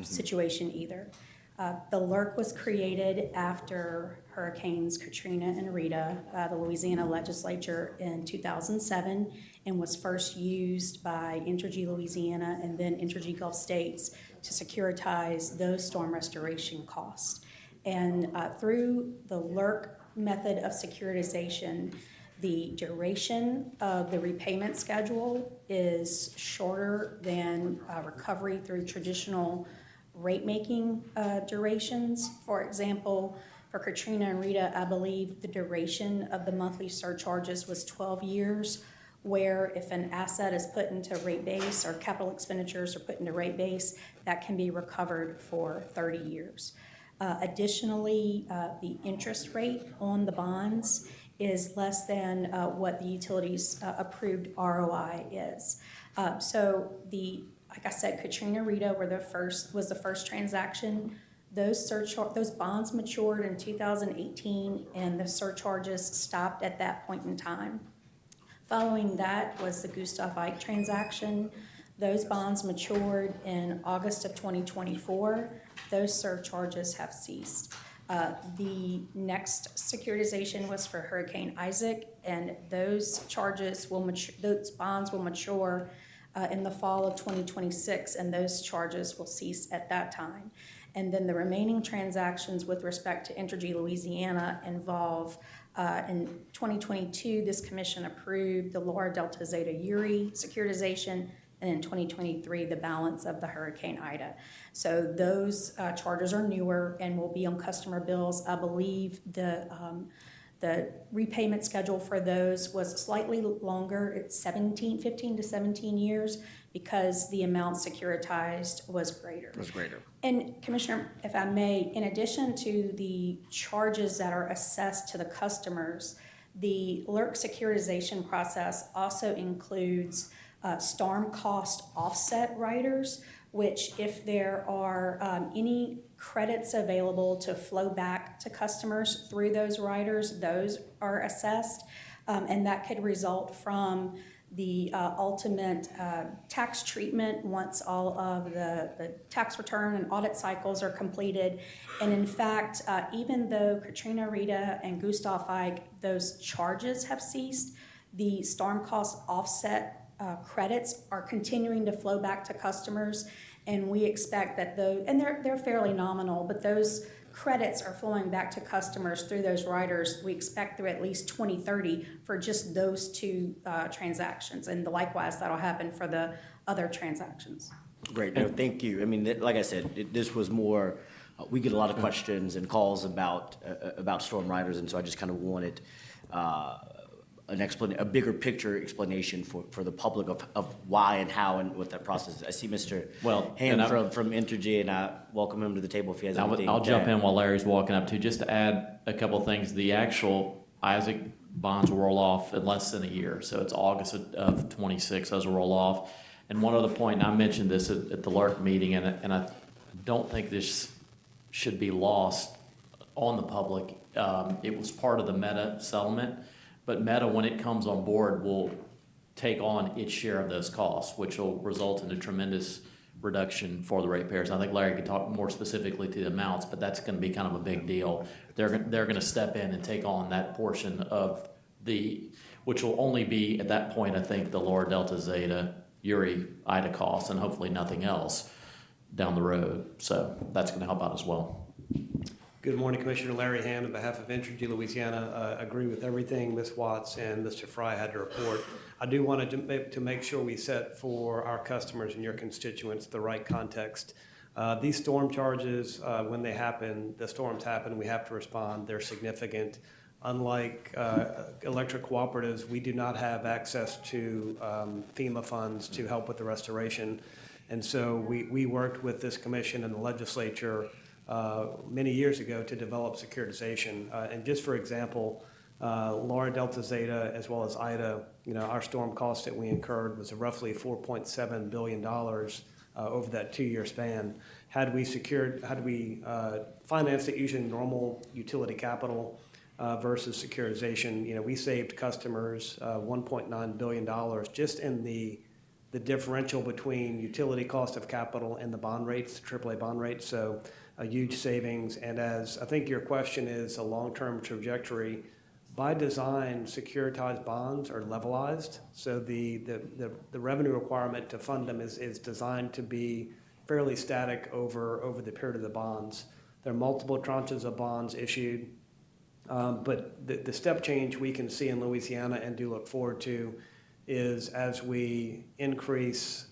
situation either. The LERC was created after Hurricanes Katrina and Rita, the Louisiana legislature in 2007, and was first used by Entergy Louisiana and then Entergy Gulf States to securitize those storm restoration costs. And through the LERC method of securitization, the duration of the repayment schedule is shorter than recovery through traditional rate-making durations. For example, for Katrina and Rita, I believe the duration of the monthly surcharges was 12 years, where if an asset is put into rate base or capital expenditures are put into rate base, that can be recovered for 30 years. Additionally, the interest rate on the bonds is less than what the utilities approved ROI is. Like I said, Katrina Rita was the first transaction. Those bonds matured in 2018, and the surcharges stopped at that point in time. Following that was the Gustav Ike transaction. Those bonds matured in August of 2024. Those surcharges have ceased. The next securitization was for Hurricane Isaac, and those bonds will mature in the fall of 2026, and those charges will cease at that time. And then the remaining transactions with respect to Entergy Louisiana involve, in 2022, this commission approved the Laura Delta Zeta Uri securitization, and in 2023, the balance of the Hurricane Ida. So those charges are newer and will be on customer bills. I believe the repayment schedule for those was slightly longer. It's 15 to 17 years, because the amount securitized was greater. And Commissioner, if I may, in addition to the charges that are assessed to the customers, the LERC securitization process also includes storm cost offset riders, which, if there are any credits available to flow back to customers through those riders, those are assessed. And that could result from the ultimate tax treatment once all of the tax return and audit cycles are completed. And in fact, even though Katrina Rita and Gustav Ike, those charges have ceased, the storm cost offset credits are continuing to flow back to customers. And we expect that they're fairly nominal, but those credits are flowing back to customers through those riders, we expect, through at least 2030 for just those two transactions. And likewise, that'll happen for the other transactions. Great, no, thank you. I mean, like I said, this was more, we get a lot of questions and calls about storm riders, and so I just kind of wanted a bigger picture explanation for the public of why and how and what that process is. I see Mr. Ham from Entergy, and I welcome him to the table if he has anything. I'll jump in while Larry's walking up too, just to add a couple of things. The actual Isaac bonds will roll off in less than a year, so it's August of 26. Those will roll off. And one other point, and I mentioned this at the LERC meeting, and I don't think this should be lost on the public. It was part of the Meta settlement. But Meta, when it comes on board, will take on its share of those costs, which will result in a tremendous reduction for the ratepayers. I think Larry could talk more specifically to the amounts, but that's going to be kind of a big deal. They're going to step in and take on that portion of which will only be, at that point, I think, the Laura Delta Zeta Uri Ida costs, and hopefully nothing else down the road. So that's going to help out as well. Good morning, Commissioner Larry Ham. On behalf of Entergy Louisiana, agree with everything Ms. Watts and Mr. Fry had to report. I do want to make sure we set for our customers and your constituents the right context. These storm charges, when they happen, the storms happen, we have to respond. They're significant. Unlike electric cooperatives, we do not have access to FEMA funds to help with the restoration. And so we worked with this commission and the legislature many years ago to develop securitization. And just for example, Laura Delta Zeta as well as Ida, our storm cost that we incurred was roughly $4.7 billion over that 2-year span. Had we financed it using normal utility capital versus securitization, we saved customers $1.9 billion just in the differential between utility cost of capital and the bond rates, the AAA bond rates. So a huge savings. And as I think your question is, a long-term trajectory, by design, securitized bonds are levelized. So the revenue requirement to fund them is designed to be fairly static over the period of the bonds. There are multiple tranches of bonds issued. But the step change we can see in Louisiana and do look forward to is as we increase,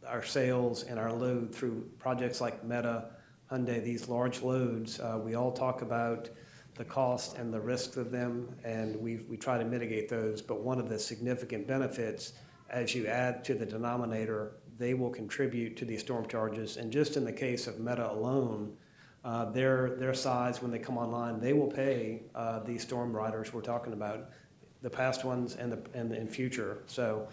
our sales and our load through projects like Meta, Hyundai, these large loads, we all talk about the cost and the risks of them, and we try to mitigate those. But one of the significant benefits, as you add to the denominator, they will contribute to these storm charges. And just in the case of Meta alone, their size, when they come online, they will pay these storm riders we're talking about, the past ones and in future. So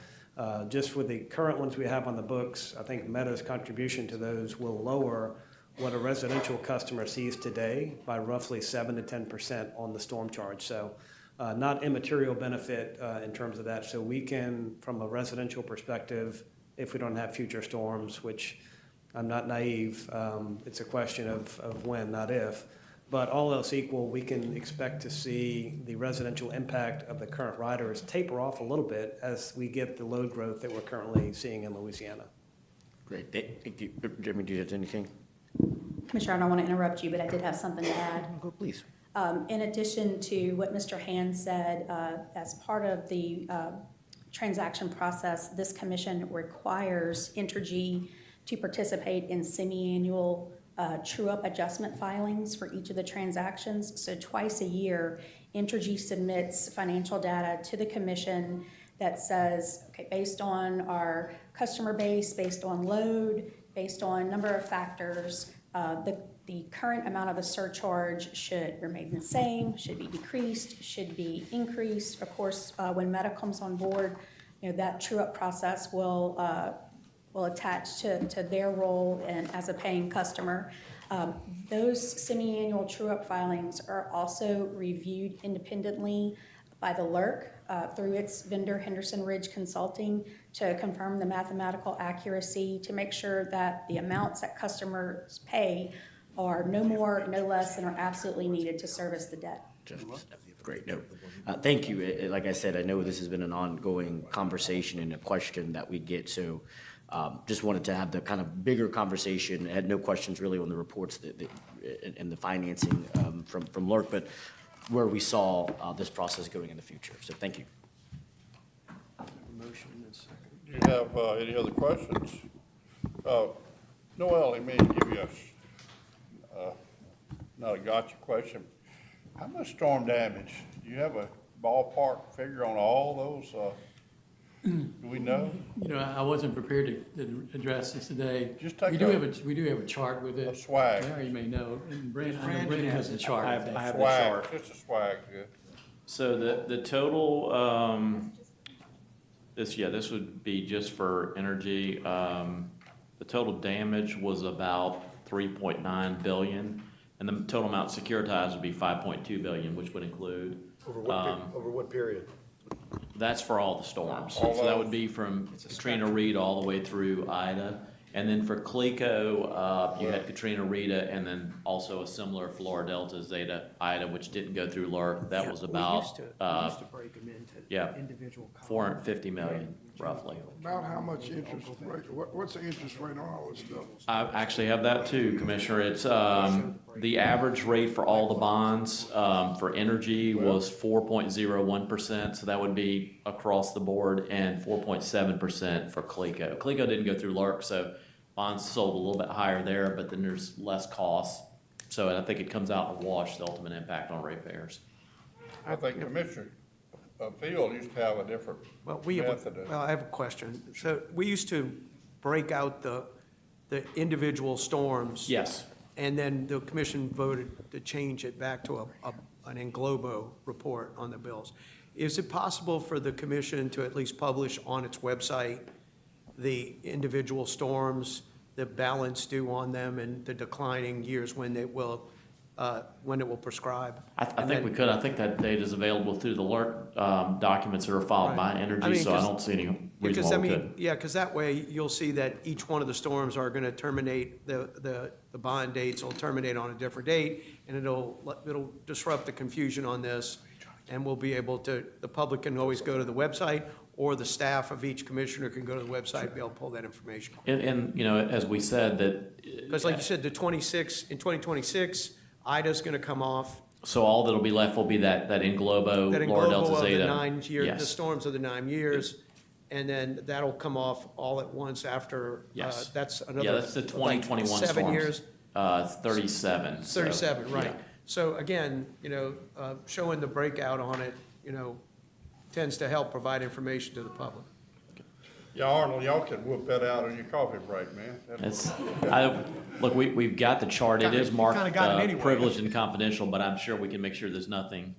just with the current ones we have on the books, I think Meta's contribution to those will lower what a residential customer sees today by roughly 7 to 10% on the storm charge. So not immaterial benefit in terms of that. So we can, from a residential perspective, if we don't have future storms, which I'm not naive, it's a question of when, not if. But all else equal, we can expect to see the residential impact of the current riders taper off a little bit as we get the load growth that we're currently seeing in Louisiana. Great, thank you. Jeremy, do you have anything? Commissioner, I don't want to interrupt you, but I did have something to add. Go, please. In addition to what Mr. Hand said, as part of the transaction process, this commission requires Entergy to participate in semi-annual true-up adjustment filings for each of the transactions. So twice a year, Entergy submits financial data to the commission that says, okay, based on our customer base, based on load, based on number of factors, the current amount of the surcharge should remain the same, should be decreased, should be increased. Of course, when Meta comes on board, that true-up process will attach to their role and as a paying customer. Those semi-annual true-up filings are also reviewed independently by the LERC through its vendor Henderson Ridge Consulting to confirm the mathematical accuracy, to make sure that the amounts that customers pay are no more, no less than are absolutely needed to service the debt. Great, no. Thank you. Like I said, I know this has been an ongoing conversation and a question that we get, so just wanted to have the kind of bigger conversation. I had no questions really on the reports and the financing from LERC, but where we saw this process going in the future. So thank you. Motion and second. Do you have any other questions? Noel, let me give you not a gotcha question. How much storm damage? Do you have a ballpark figure on all those? Do we know? I wasn't prepared to address this today. Just take we do have a chart with it. A swag. Larry may know, and Brandon has the chart. I have the Swag, chart. just a swag, good. So the total, this would be just for energy. The total damage was about 3.9 billion, and the total amount securitized would be 5.2 billion, which would include. Over what period? That's for all the storms. All So that those? would be from Katrina Rita all the way through Ida. And then for CLECO, you had Katrina Rita and then also a similar Florida Delta Zeta Ida, which didn't go through LERC. That was about, We used to break them into yeah, individual columns. 450 million, roughly. About how much interest rate, what's the interest rate on all this stuff? I actually have that too, Commissioner. It's, the average rate for all the bonds, for energy was 4.01%, so that would be across the board, and 4.7% for CLECO. CLECO didn't go through LERC, so bonds sold a little bit higher there, but then there's less cost. So I think it comes out in the wash, the ultimate impact on ratepayers. I think Commissioner Field used to have a different Well, method. I have a question. So we used to break out the individual storms. Yes. And then the commission voted to change it back to an Englobo report on the bills. Is it possible for the commission to at least publish on its website the individual storms, the balance due on them, and the declining years when it will prescribe? I think we could. I think that data is available through the LERC documents that are filed by Energy, so I don't see any reason why we couldn't. Yeah, because that way you'll see that each one of the storms are going to terminate, the bond dates will terminate on a different date, and it'll disrupt the confusion on this, and we'll be able to, the public can always go to the website, or the staff of each commissioner can go to the website and be able to pull that information. And as we said, that. Because like you said, in 2026, Ida's going to come off. So all that'll be left will be that Englobo, That Laura Delta Englobo of Zeta. the 9 years, the Yes. storms of the 9 years, and then that'll come off all at once after. Yes. That's another. Yeah, that's the 2021 storms. 7 years. 37. so, 37, right. yeah. So again, showing the breakout on it, tends to help provide information to the public. Yeah, Arnold, y'all can whoop that out on your coffee break, man. Look, we've got the chart. It is marked kinda got it anyway. privileged and confidential, but I'm sure we can make sure there's nothing.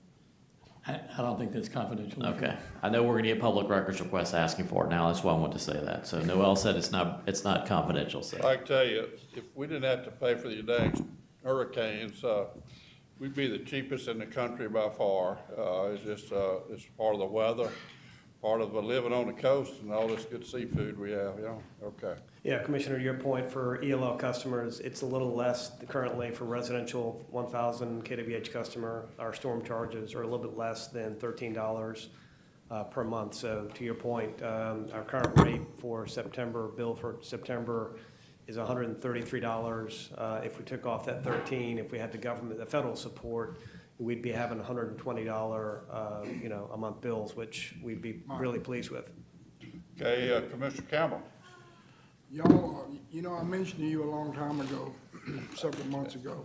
I don't think that's confidential. Okay. I know we're gonna get public records requests asking for it now. That's why I want to say that. So Noel said it's not confidential, so. I can tell you, if we didn't have to pay for the dang hurricanes, we'd be the cheapest in the country by far. It's just, it's part of the weather, part of living on the coast and all this good seafood we have, you know? Okay. Yeah, Commissioner, to your point, for ELL customers, it's a little less currently for residential 1,000 kWh customer. Our storm charges are a little bit less than $13 per month. So to your point, our current rate for September, bill for September is $133. If we took off that 13, if we had the federal support, we'd be having $120, a month bills, which we'd be really pleased with. Okay, Commissioner Campbell. Y'all, I mentioned to you a long time ago, several months ago,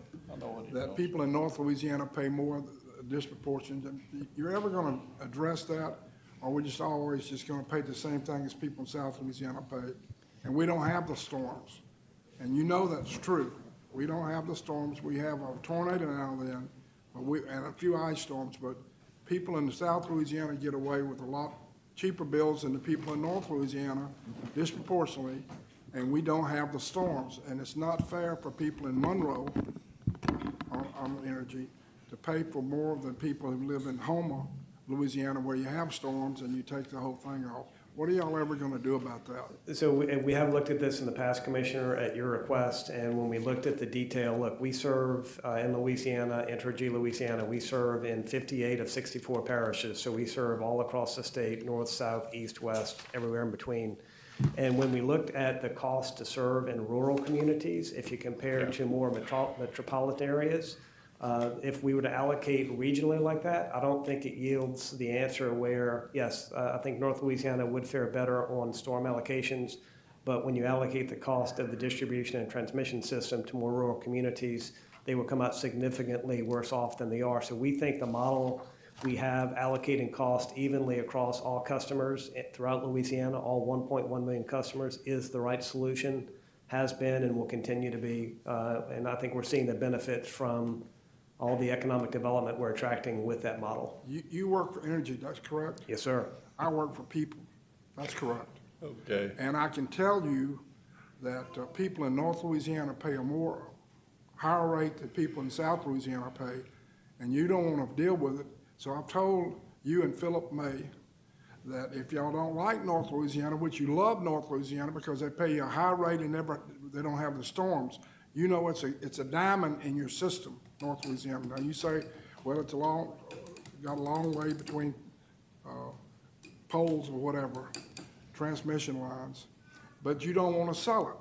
that people in North Louisiana pay more disproportionate. You're ever gonna address that, or we're just always just gonna pay the same thing as people in South Louisiana pay? And we don't have the storms, and you know that's true. We don't have the storms. We have a tornado now and then, and a few ice storms, but people in South Louisiana get away with a lot cheaper bills than the people in North Louisiana disproportionately, and we don't have the storms. And it's not fair for people in Monroe on energy to pay for more than people who live in Houma, Louisiana, where you have storms and you take the whole thing off. What are y'all ever gonna do about that? So we have looked at this in the past, Commissioner, at your request, and when we looked at the detail, look, we serve in Louisiana, Entergy Louisiana, we serve in 58 of 64 parishes, so we serve all across the state, north, south, east, west, everywhere in between. And when we looked at the cost to serve in rural communities, if you compare to more metropolitan areas, if we were to allocate regionally like that, I don't think it yields the answer where, yes, I think North Louisiana would fare better on storm allocations, but when you allocate the cost of the distribution and transmission system to more rural communities, they will come out significantly worse off than they are. So we think the model we have allocating cost evenly across all customers throughout Louisiana, all 1.1 million customers, is the right solution, has been and will continue to be. And I think we're seeing the benefits from all the economic development we're attracting with that model. You work for energy, that's correct? Yes, sir. I work for people, that's correct. Okay. And I can tell you that people in North Louisiana pay a higher rate than people in South Louisiana pay, and you don't want to deal with it. So I've told you and Philip May that if y'all don't like North Louisiana, which you love North Louisiana because they pay you a high rate and they don't have the storms, you know it's a diamond in your system, North Louisiana. Now you say, well, it's got a long way between poles or whatever, transmission lines, but you don't want to sell it.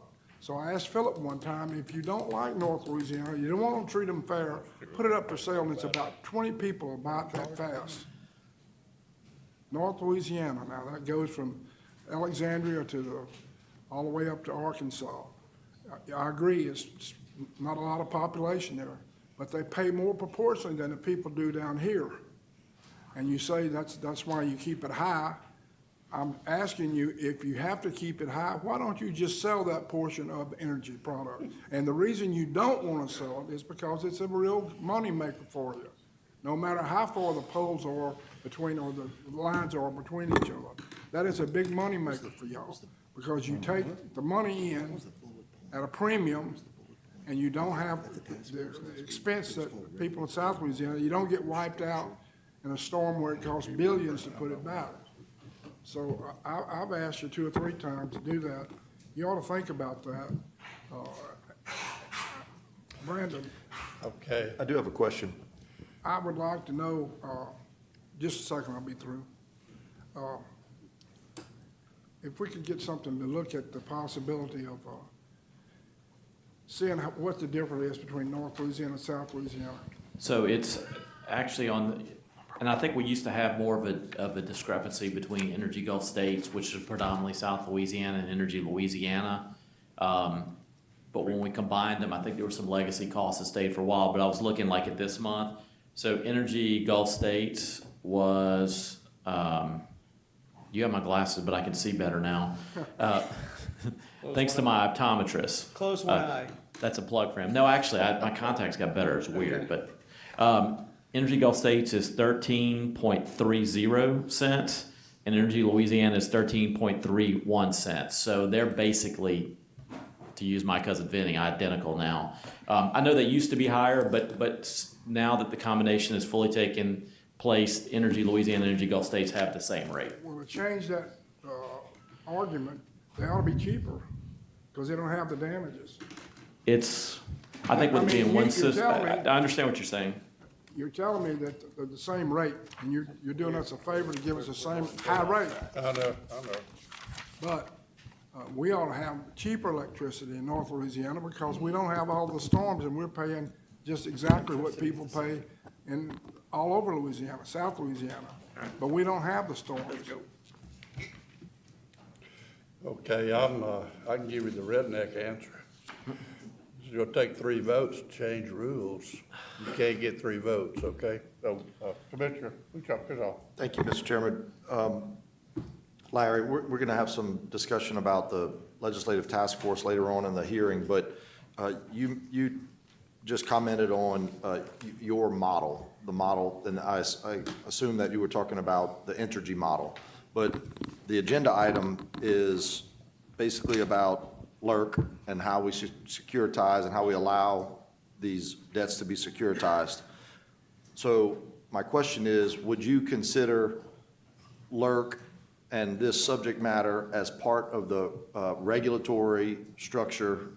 So I asked Philip one time, if you don't like North Louisiana, you don't want to treat them fair, put it up for sale, and it's about 20 people about that fast. North Louisiana, now that goes from Alexandria all the way up to Arkansas. I agree, it's not a lot of population there, but they pay more proportionally than the people do down here. And you say that's why you keep it high. I'm asking you, if you have to keep it high, why don't you just sell that portion of the energy product? And the reason you don't want to sell it is because it's a real moneymaker for you. No matter how far the poles are between, or the lines are between each other. That is a big moneymaker for y'all, because you take the money in at a premium, and you don't have the expense that people in South Louisiana, you don't get wiped out in a storm where it costs billions to put it back. So I've asked you 2 or 3 times to do that. You ought to think about that. Brandon. Okay. I do have a question. I would like to know, just a second, I'll be through. If we could get something to look at the possibility of seeing what the difference is between North Louisiana and South Louisiana. So it's actually and I think we used to have more of a discrepancy between Energy Gulf States, which is predominantly South Louisiana, and Energy Louisiana. But when we combined them, I think there were some legacy costs that stayed for a while, but I was looking like at this month. So Energy Gulf States was You have my glasses, but I can see better now. Thanks to my optometrist. Close one eye. That's a plug for him. No, actually, my contacts got better. It's weird, but Energy Gulf States is 13.30 cents, and Energy Louisiana is 13.31 cents. So they're basically, to use my cousin Vinny, identical now. I know they used to be higher, but now that the combination has fully taken place, Energy Louisiana and Energy Gulf States have the same rate. Well, to change that argument, they ought to be cheaper, because they don't have the damages. I think with I mean, being one you're system, telling me- I understand what you're saying. You're telling me that they're the same rate, and you're doing us a favor to give us the same high rate. I know. But we ought to have cheaper electricity in North Louisiana, because we don't have all the storms, and we're paying just exactly what people pay in all over Louisiana, South Louisiana. But we don't have the storms. Okay, I can give you the redneck answer. It's gonna take 3 votes to change rules. You can't get 3 votes, okay? So, Commissioner, we chop this off. Thank you, Mr. Chairman. Larry, we're going to have some discussion about the legislative task force later on in the hearing, but you just commented on your model, the model, and I assume that you were talking about the Entergy model. But the agenda item is basically about LERC and how we should securitize and how we allow these debts to be securitized. So my question is, would you consider LERC and this subject matter as part of the regulatory structure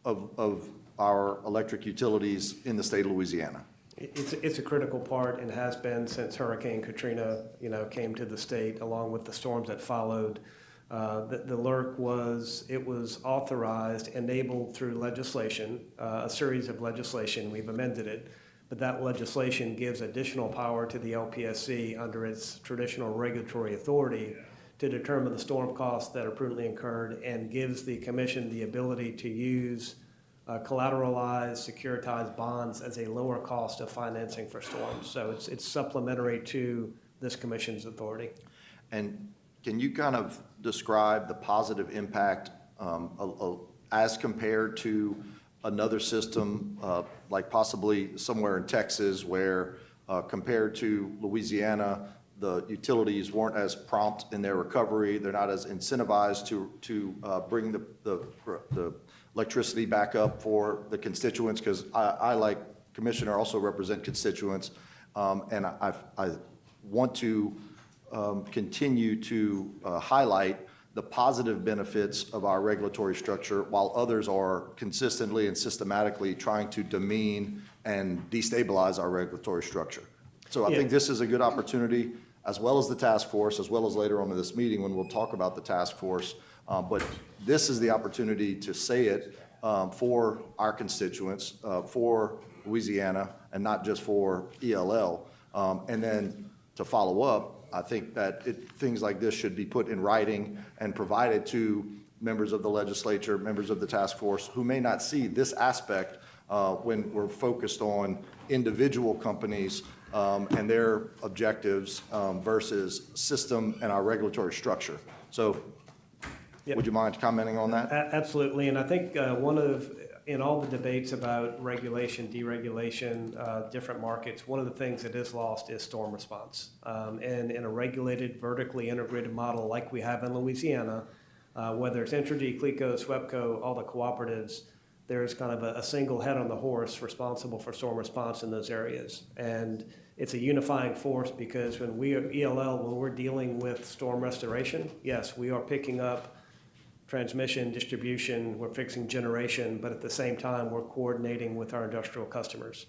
of our electric utilities in the state of Louisiana? It's a critical part and has been since Hurricane Katrina, came to the state, along with the storms that followed. The LERC was authorized, enabled through legislation, a series of legislation. We've amended it, but that legislation gives additional power to the LPSC under its traditional regulatory authority to determine the storm costs that are prudently incurred, and gives the commission the ability to use collateralized, securitized bonds as a lower cost of financing for storms. So it's supplementary to this commission's authority. And can you kind of describe the positive impact as compared to another system, like possibly somewhere in Texas, where compared to Louisiana, the utilities weren't as prompt in their recovery, they're not as incentivized to bring the electricity back up for the constituents? Because I, like Commissioner, also represent constituents, and I want to continue to highlight the positive benefits of our regulatory structure, while others are consistently and systematically trying to demean and destabilize our regulatory structure. So I think this is a good opportunity, as well as the task force, as well as later on in this meeting when we'll talk about the task force. But this is the opportunity to say it for our constituents, for Louisiana, and not just for ELL. And then to follow up, I think that things like this should be put in writing and provided to members of the legislature, members of the task force, who may not see this aspect when we're focused on individual companies and their objectives versus system and our regulatory structure. So would you mind commenting on that? Absolutely, and I think in all the debates about regulation, deregulation, different markets, one of the things that is lost is storm response. And in a regulated, vertically integrated model like we have in Louisiana, whether it's Entergy, CLECO, SWEPCO, all the cooperatives, there's kind of a single head on the horse responsible for storm response in those areas. And it's a unifying force, because when we are ELL, when we're dealing with storm restoration, yes, we are picking up transmission, distribution, we're fixing generation, but at the same time, we're coordinating with our industrial customers,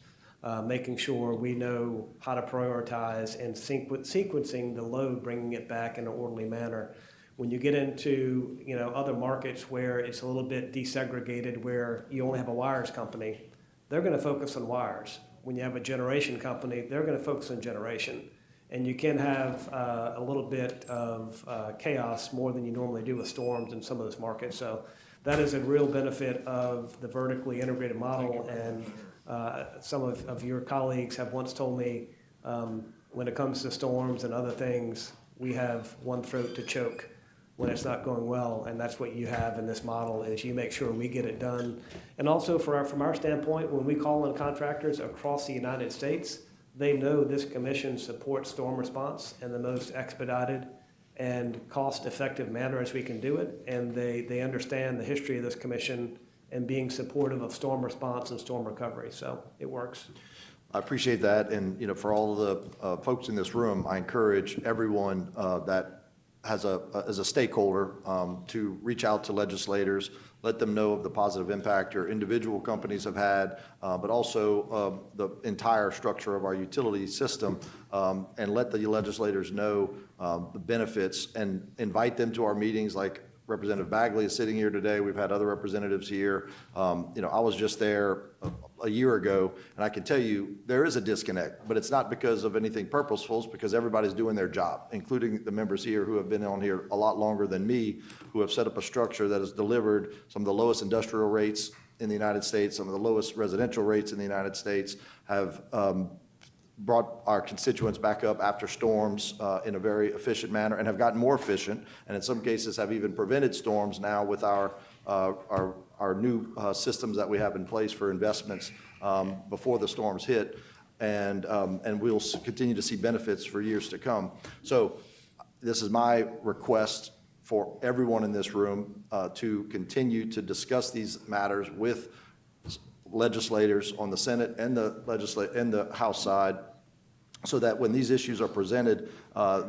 making sure we know how to prioritize and sequencing the load, bringing it back in an orderly manner. When you get into other markets where it's a little bit desegregated, where you only have a wires company, they're going to focus on wires. When you have a generation company, they're going to focus on generation. And you can have a little bit of chaos more than you normally do with storms in some of those markets. So that is a real benefit of the vertically integrated model. And some of your colleagues have once told me when it comes to storms and other things, we have one throat to choke when it's not going well, and that's what you have in this model, is you make sure we get it done. And also from our standpoint, when we call on contractors across the United States, they know this commission supports storm response in the most expedited and cost-effective manner as we can do it, and they understand the history of this commission and being supportive of storm response and storm recovery, so it works. I appreciate that, and, you know, for all the folks in this room, I encourage everyone that as a stakeholder to reach out to legislators, let them know of the positive impact your individual companies have had, but also the entire structure of our utility system, and let the legislators know the benefits, and invite them to our meetings. Like Representative Bagley is sitting here today. We've had other representatives here. You know, I was just there a year ago, and I can tell you there is a disconnect, but it's not because of anything purposeful. It's because everybody's doing their job, including the members here who have been on here a lot longer than me, who have set up a structure that has delivered some of the lowest industrial rates in the United States, some of the lowest residential rates in the United States, have brought our constituents back up after storms in a very efficient manner, and have gotten more efficient, and in some cases have even prevented storms now with our new systems that we have in place for investments before the storms hit, and we'll continue to see benefits for years to come. So this is my request for everyone in this room to continue to discuss these matters with legislators on the Senate and the House side, so that when these issues are presented,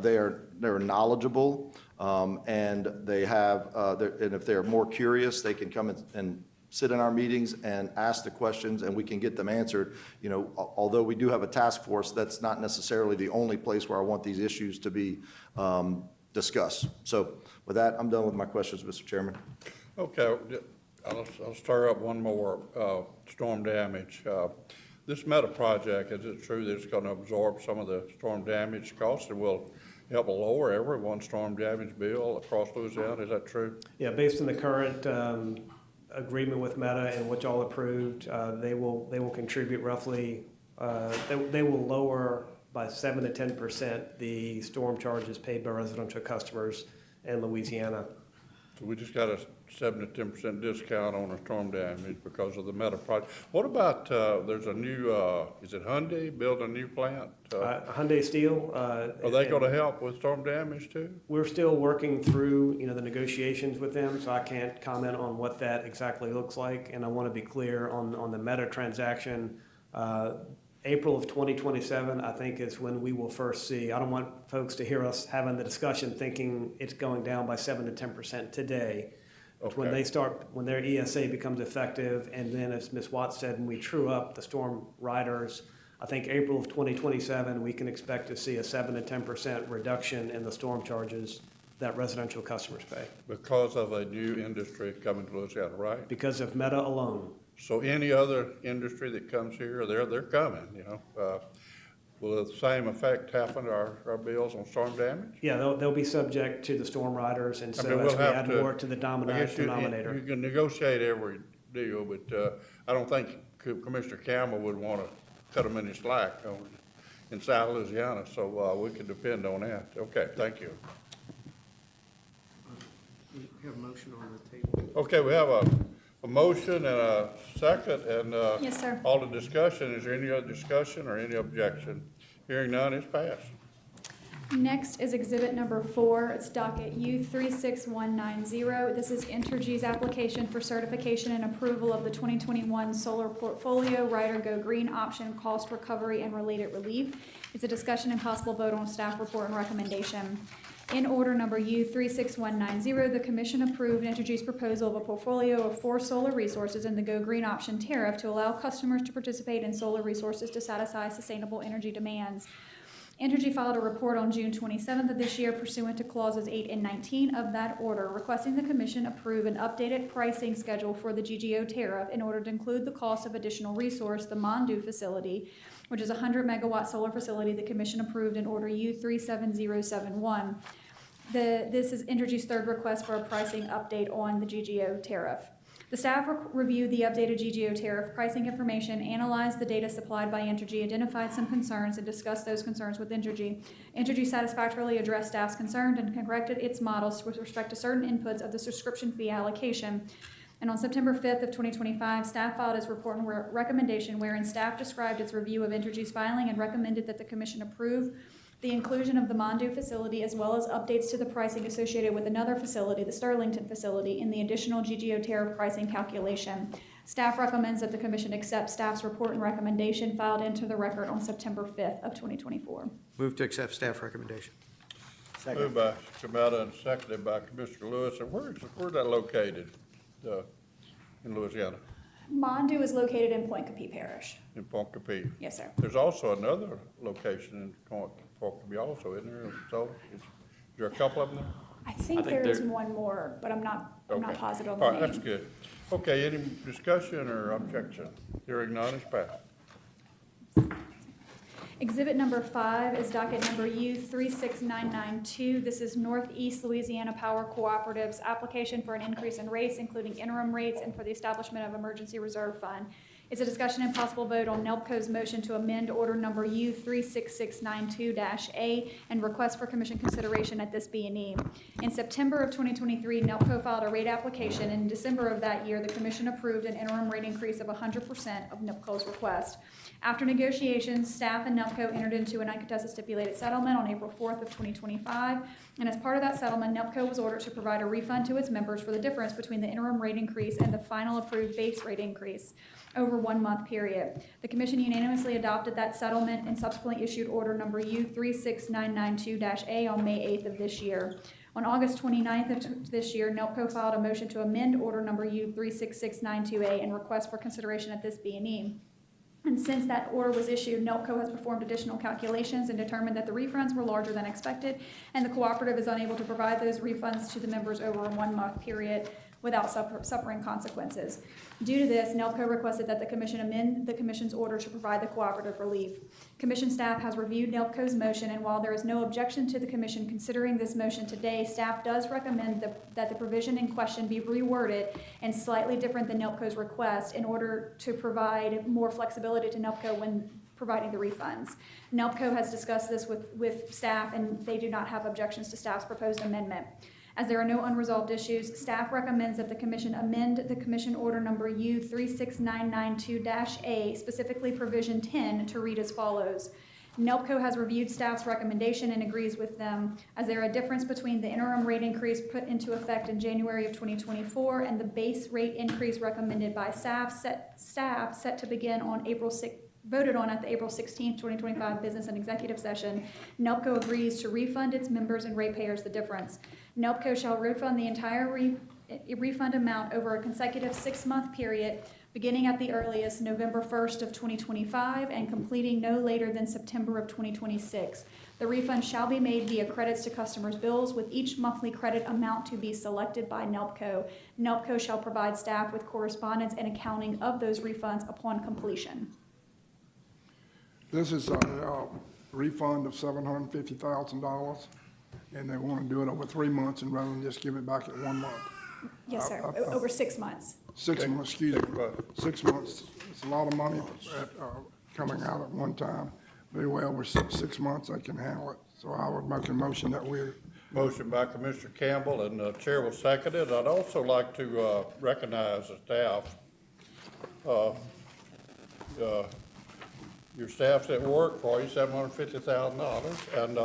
they're knowledgeable, and they have, and if they're more curious, they can come and sit in our meetings and ask the questions, and we can get them answered. You know, although we do have a task force, that's not necessarily the only place where I want these issues to be discussed. So with that, I'm done with my questions, Mr. Chairman. Okay, I'll stir up one more, storm damage. This Meta project, is it true that it's going to absorb some of the storm damage costs and will help lower everyone's storm damage bill across Louisiana? Is that true? Yeah, based on the current agreement with Meta and what y'all approved, they will contribute roughly, they will lower by 7 to 10% the storm charges paid by residential customers in Louisiana. So we just got a 7 to 10% discount on the storm damage because of the Meta project. What about, there's a new, is it Hyundai building a new plant? Hyundai Steel. Are they going to help with storm damage too? We're still working through, you know, the negotiations with them, so I can't comment on what that exactly looks like. And I want to be clear on the Meta transaction. April of 2027, I think, is when we will first see. I don't want folks to hear us having the discussion thinking it's going down by 7 to 10% today. Okay. When they start, when their ESA becomes effective, and then as Ms. Watts said, when we true up the storm riders, I think April of 2027, we can expect to see a 7 to 10% reduction in the storm charges that residential customers pay. Because of a new industry coming to Louisiana, right? Because of Meta alone. So any other industry that comes here, they're coming, you know. Will the same effect happen to our bills on storm damage? Yeah, they'll be subject to the storm riders, and so as we add more to the denominator. You can negotiate every deal, but I don't think Commissioner Campbell would want to cut them any slack in South Louisiana, so we can depend on that. Okay, thank you. We have a motion on the table. Okay, we have a motion and a second, and Yes, sir. all the discussion. Is there any other discussion or any objection? Hearing none, it's passed. Next is exhibit number 4. It's docket U36190. This is Entergy's application for certification and approval of the 2021 solar portfolio Rider Go Green option cost recovery and related relief. It's a discussion and possible vote on staff report and recommendation. In order number U36190, the Commission approved Entergy's proposal of a portfolio of 4 solar resources in the Go Green option tariff to allow customers to participate in solar resources to satisfy sustainable energy demands. Entergy filed a report on June 27th of this year pursuant to clauses 8 and 19 of that order, requesting the Commission approve an updated pricing schedule for the GGO tariff in order to include the cost of additional resource, the Mondu facility, which is a 100 megawatt solar facility the Commission approved in order U37071. This is Entergy's third request for a pricing update on the GGO tariff. The staff reviewed the updated GGO tariff pricing information, analyzed the data supplied by Entergy, identified some concerns, and discussed those concerns with Entergy. Entergy satisfactorily addressed staff's concerns and corrected its models with respect to certain inputs of the subscription fee allocation. And on September 5th of 2025, staff filed its report and recommendation wherein staff described its review of Entergy's filing and recommended that the commission approve the inclusion of the Mondu facility as well as updates to the pricing associated with another facility, the Sterlington facility, in the additional GGO tariff pricing calculation. Staff recommends that the commission accept staff's report and recommendation filed into the record on September 5th of 2024. Move to accept staff recommendation. Moved by Kamada and seconded by Commissioner Lewis. And where's that located in Louisiana? Mondu is located in Point Capee Parish. In Pont-Capee? Yes, sir. There's also another location in Pont-Capee also, isn't there? So, is there a couple of them there? I think there is one more, but I'm not positive on the All name. right, that's good. Okay, any discussion or objection? Hearing none is passed. Exhibit number 5 is docket number U36992. This is Northeast Louisiana Power Cooperative's application for an increase in rates, including interim rates, and for the establishment of emergency reserve fund. It's a discussion and possible vote on NELPCO's motion to amend order number U36692-A and request for commission consideration at this B&E. In September of 2023, NELPCO filed a rate application. In December of that year, the commission approved an interim rate increase of 100% of NELPCO's request. After negotiations, staff and NELPCO entered into an uncontested stipulated settlement on April 4th of 2025, and as part of that settlement, NELPCO was ordered to provide a refund to its members for the difference between the interim rate increase and the final approved base rate increase over a 1-month period. The commission unanimously adopted that settlement and subsequently issued order number U36992-A on May 8th of this year. On August 29th of this year, NELPCO filed a motion to amend order number U36692-A and request for consideration at this B&E. And since that order was issued, NELPCO has performed additional calculations and determined that the refunds were larger than expected, and the cooperative is unable to provide those refunds to the members over a 1-month period without suffering consequences. Due to this, NELPCO requested that the commission amend the commission's order to provide the cooperative relief. Commission staff has reviewed NELPCO's motion, and while there is no objection to the commission considering this motion today, staff does recommend that the provision in question be reworded and slightly different than NELPCO's request in order to provide more flexibility to NELPCO when providing the refunds. NELPCO has discussed this with staff, and they do not have objections to staff's proposed amendment. As there are no unresolved issues, staff recommends that the commission amend the commission order number U36992-A, specifically provision 10, to read as follows. NELPCO has reviewed staff's recommendation and agrees with them, as there are a difference between the interim rate increase put into effect in January of 2024 and the base rate increase recommended by staff set to begin on April 6th. Voted on at the April 16th, 2025 business and executive session. NELPCO agrees to refund its members and ratepayers the difference. NELPCO shall refund the entire refund amount over a consecutive 6-month period, beginning at the earliest November 1st of 2025 and completing no later than September of 2026. The refund shall be made via credits to customers' bills, with each monthly credit amount to be selected by NELPCO. NELPCO shall provide staff with correspondence and accounting of those refunds upon completion. This is a refund of $750,000, and they want to do it over 3 months and rather than just give it back at 1 month. Yes, sir. Over 6 months. 6 months, excuse me. 6 months. It's a lot of money coming out at one time. Very well, over 6 months, I can handle it. So I would make a motion that we. Motion by Commissioner Campbell, and the chair will second it. I'd also like to recognize the staff. Your staff's at work for you, $750,000, and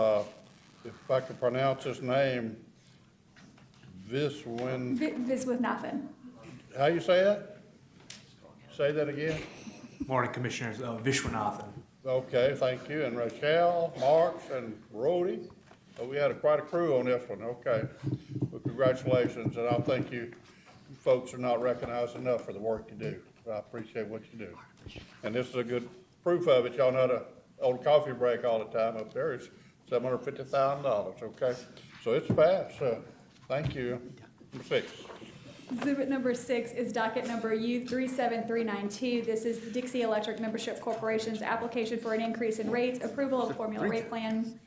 if I can pronounce his name, Viswanathan. How you say that? Say that again? Morning, Commissioners. Vishwanathan. Okay, thank you. And Rochelle, Marks, and Rhodey. Oh, we had quite a crew on this one. Okay. Well, congratulations, and I think you folks are not recognized enough for the work you do. I appreciate what you do. And this is a good proof of it. Y'all know the old coffee break all the time up there is $750,000, okay? So it's passed, thank you. Number 6. Exhibit number 6 is docket number U37392. This is Dixie Electric Membership Corporation's application for an increase in rates, approval of formula rate plan,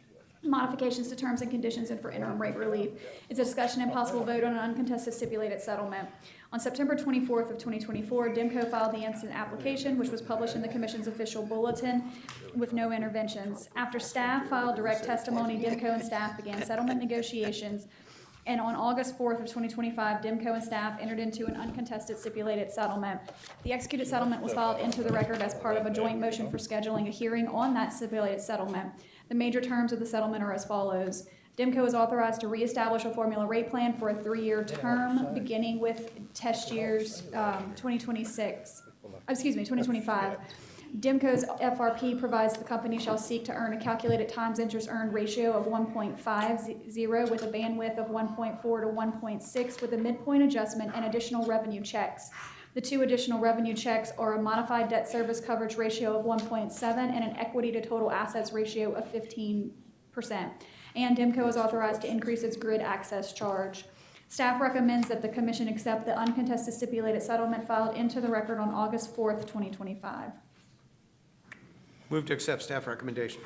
modifications to terms and conditions, and for interim rate relief. It's a discussion and possible vote on an uncontested stipulated settlement. On September 24th of 2024, DIMCO filed the incident application, which was published in the Commission's official bulletin with no interventions. After staff filed direct testimony, DIMCO and staff began settlement negotiations. And on August 4th of 2025, DIMCO and staff entered into an uncontested stipulated settlement. The executed settlement was filed into the record as part of a joint motion for scheduling a hearing on that stipulated settlement. The major terms of the settlement are as follows. DIMCO is authorized to reestablish a formula rate plan for a 3-year term, beginning with test years 2025. DIMCO's FRP provides the company shall seek to earn a calculated times interest earned ratio of 1.50 with a bandwidth of 1.4 to 1.6 with a midpoint adjustment and additional revenue checks. The two additional revenue checks are a modified debt service coverage ratio of 1.7 and an equity to total assets ratio of 15%. And DIMCO is authorized to increase its grid access charge. Staff recommends that the Commission accept the uncontested stipulated settlement filed into the record on August 4th, 2025. Move to accept staff recommendation.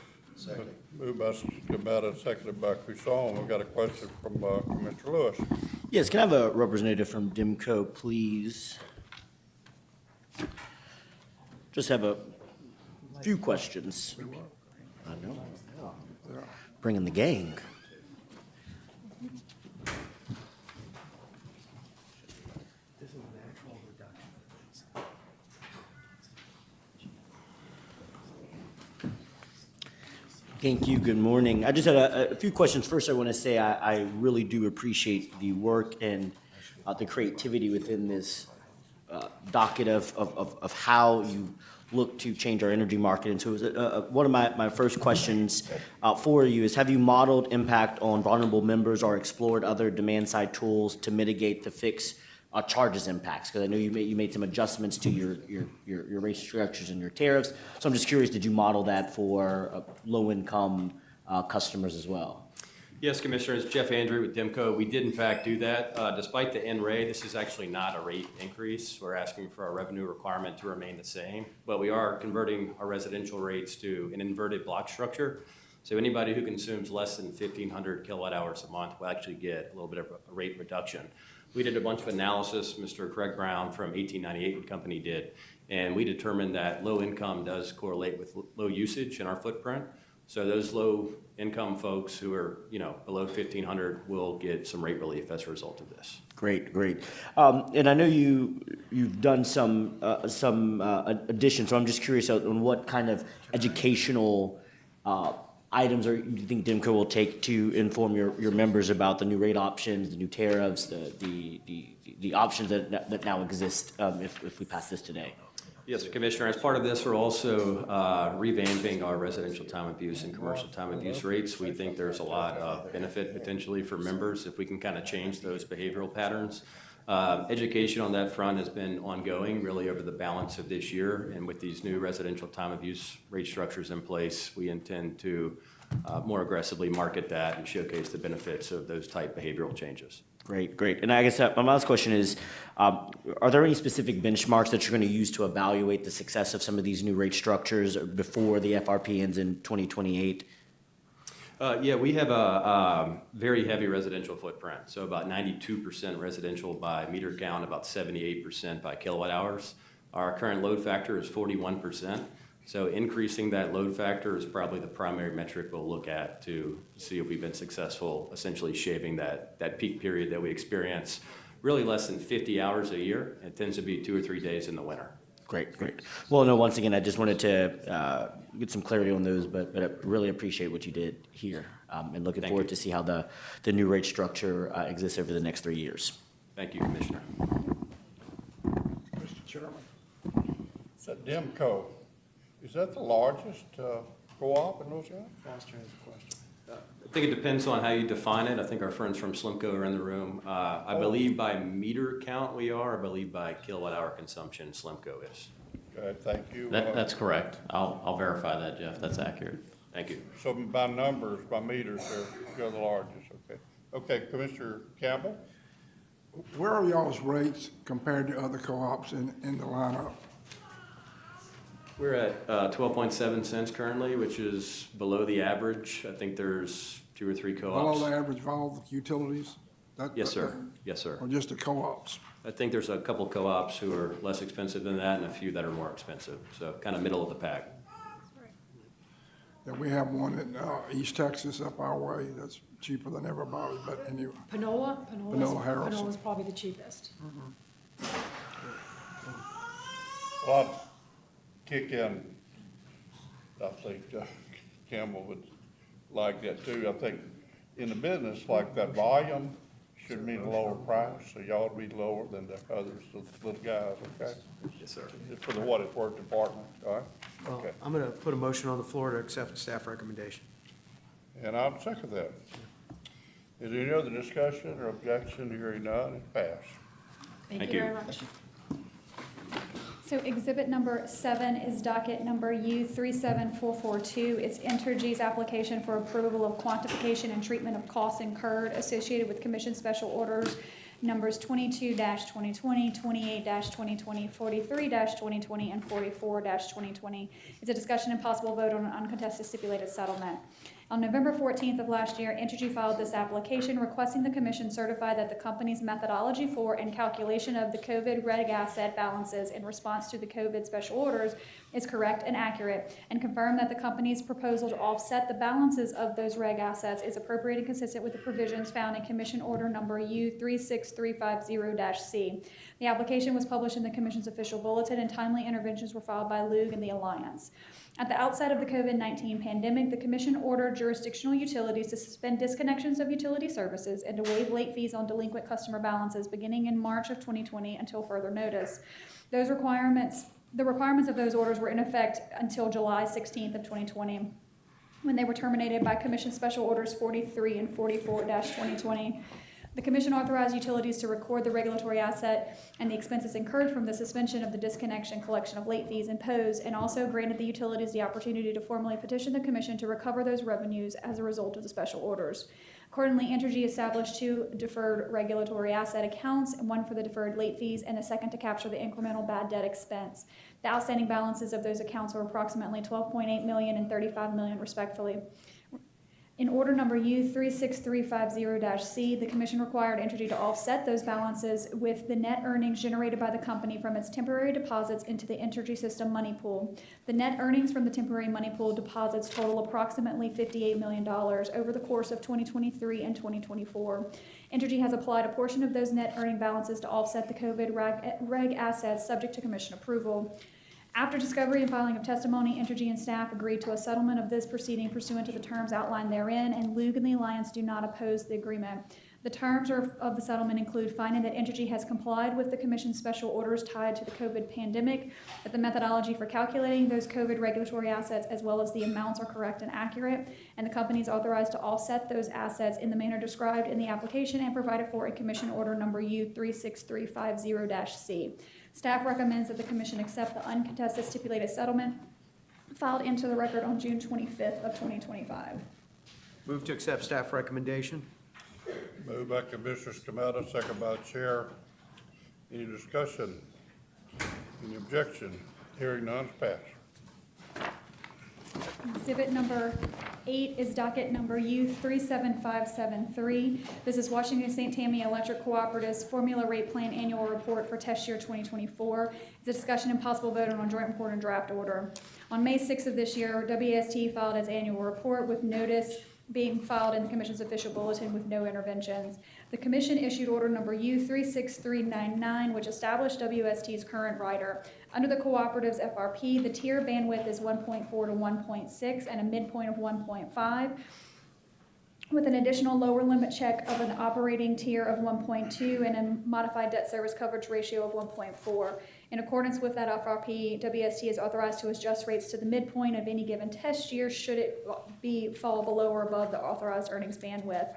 Moved by Gambetta, seconded by Cruson. We've got a question from Mr. Lewis. Yes, can I have a representative from DIMCO, please? Just have a few questions. I know. Bringing the gang. Thank you. Good morning. I just had a few questions. First, I want to say I really do appreciate the work and the creativity within this docket of how you look to change our energy market. And so one of my first questions for you is, have you modeled impact on vulnerable members or explored other demand-side tools to mitigate the fixed charges impacts? Because I know you made some adjustments to your rate structures and your tariffs. So I'm just curious, did you model that for low-income customers as well? Yes, Commissioners. Jeff Andrew with DIMCO. We did in fact do that. Despite the NRA, this is actually not a rate increase. We're asking for our revenue requirement to remain the same, but we are converting our residential rates to an inverted block structure. So anybody who consumes less than 1,500 kilowatt hours a month will actually get a little bit of a rate reduction. We did a bunch of analysis, Mr. Craig Brown from 1898 and Company did, and we determined that low income does correlate with low usage in our footprint. So those low income folks who are, below 1,500 will get some rate relief as a result of this. Great. And I know you've done some additions, so I'm just curious on what kind of educational items do you think DIMCO will take to inform your members about the new rate options, the new tariffs, the options that now exist if we pass this today? Yes, Commissioner. As part of this, we're also revamping our residential time of use and commercial time of use rates. We think there's a lot of benefit potentially for members if we can kind of change those behavioral patterns. Education on that front has been ongoing really over the balance of this year, and with these new residential time of use rate structures in place, we intend to more aggressively market that and showcase the benefits of those type behavioral changes. Great. And I guess my last question is, are there any specific benchmarks that you're going to use to evaluate the success of some of these new rate structures before the FRP ends in 2028? Yeah, we have a very heavy residential footprint. So about 92% residential by meter count, about 78% by kilowatt hours. Our current load factor is 41%. So increasing that load factor is probably the primary metric we'll look at to see if we've been successful, essentially shaving that peak period that we experience, really less than 50 hours a year. It tends to be 2 or 3 days in the winter. Great. Well, no, once again, I just wanted to get some clarity on those, but I really appreciate what you did here, and looking forward to see how the new rate structure exists over the next 3 years. Thank you, Commissioner. Mr. Chairman. Is that DIMCO? Is that the largest co-op in Louisiana? Foster has a question. I think it depends on how you define it. I think our friends from Slimco are in the room. I believe by meter count we are. I believe by kilowatt hour consumption Slimco is. Okay, thank you. That's correct. I'll verify that, Jeff. That's accurate. Thank you. So by numbers, by meters, they're the largest. Okay, Commissioner Campbell? Where are y'all's rates compared to other co-ops in the lineup? We're at 12.7 cents currently, which is below the average. I think there's 2 or 3 co-ops. Below the average of all the utilities? Yes, sir. Yes, sir. Or just the co-ops? I think there's a couple co-ops who are less expensive than that and a few that are more expensive, so kind of middle of the pack. Yeah, we have one in East Texas up our way that's cheaper than everybody, but anyway. Panola Harrison. Panola's probably the cheapest. Well, I'd kick in, I think Campbell would like that too. I think in the business, like that volume should mean a lower price, so y'all would be lower than the others, the little guys, okay? Yes, sir. Just for the what it's worth department, all right? Well, Okay. I'm going to put a motion on the floor to accept the staff recommendation. And I'll second that. Is there any other discussion or objection? Hearing none, it passed. Thank you very much. So exhibit number 7 is docket number U37442. It's Entergy's application for approval of quantification and treatment of costs incurred associated with commission special orders numbers 22-2020, 28-2020, 43-2020, and 44-2020. It's a discussion and possible vote on an uncontested stipulated settlement. On November 14th of last year, Entergy filed this application requesting the commission certify that the company's methodology for and calculation of the COVID reg asset balances in response to the COVID special orders is correct and accurate, and confirm that the company's proposal to offset the balances of those reg assets is appropriate and consistent with the provisions found in Commission Order Number U36350-C. The application was published in the Commission's official bulletin, and timely interventions were filed by LUG and the Alliance. At the outset of the COVID-19 pandemic, the Commission ordered jurisdictional utilities to suspend disconnections of utility services and to waive late fees on delinquent customer balances beginning in March of 2020 until further notice. The requirements of those orders were in effect until July 16th of 2020, when they were terminated by Commission Special Orders 43 and 44-2020. The Commission authorized utilities to record the regulatory asset and the expenses incurred from the suspension of the disconnection collection of late fees imposed, and also granted the utilities the opportunity to formally petition the Commission to recover those revenues as a result of the special orders. Accordingly, Entergy established 2 deferred regulatory asset accounts, one for the deferred late fees and a second to capture the incremental bad debt expense. The outstanding balances of those accounts were approximately $12.8 million and $35 million respectively. In order number U36350-C, the Commission required Entergy to offset those balances with the net earnings generated by the company from its temporary deposits into the Entergy System Money Pool. The net earnings from the temporary money pool deposits total approximately $58 million over the course of 2023 and 2024. Entergy has applied a portion of those net earning balances to offset the COVID reg assets subject to Commission approval. After discovery and filing of testimony, Entergy and staff agreed to a settlement of this proceeding pursuant to the terms outlined therein, and LUG and the Alliance do not oppose the agreement. The terms of the settlement include finding that Entergy has complied with the Commission's special orders tied to the COVID pandemic, that the methodology for calculating those COVID regulatory assets as well as the amounts are correct and accurate, and the company is authorized to offset those assets in the manner described in the application and provided for in Commission Order Number U36350-C. Staff recommends that the Commission accept the uncontested stipulated settlement filed into the record on June 25th of 2025. Move to accept staff recommendation. Moved by Commissioner Scametta, second by Chair. Any discussion? Any objection? Hearing none, passed. Exhibit number 8 is docket number U37573. This is Washington St. Tammany Electric Cooperative's Formula Rate Plan Annual Report for test year 2024. It's a discussion and possible vote on a joint report and draft order. On May 6th of this year, WST filed its annual report with notice being filed in the Commission's official bulletin with no interventions. The Commission issued order number U36399, which established WST's current rider. Under the cooperative's FRP, the tier bandwidth is 1.4 to 1.6 and a midpoint of 1.5, with an additional lower limit check of an operating tier of 1.2 and a modified debt service coverage ratio of 1.4. In accordance with that FRP, WST is authorized to adjust rates to the midpoint of any given test year should it fall below or above the authorized earnings bandwidth.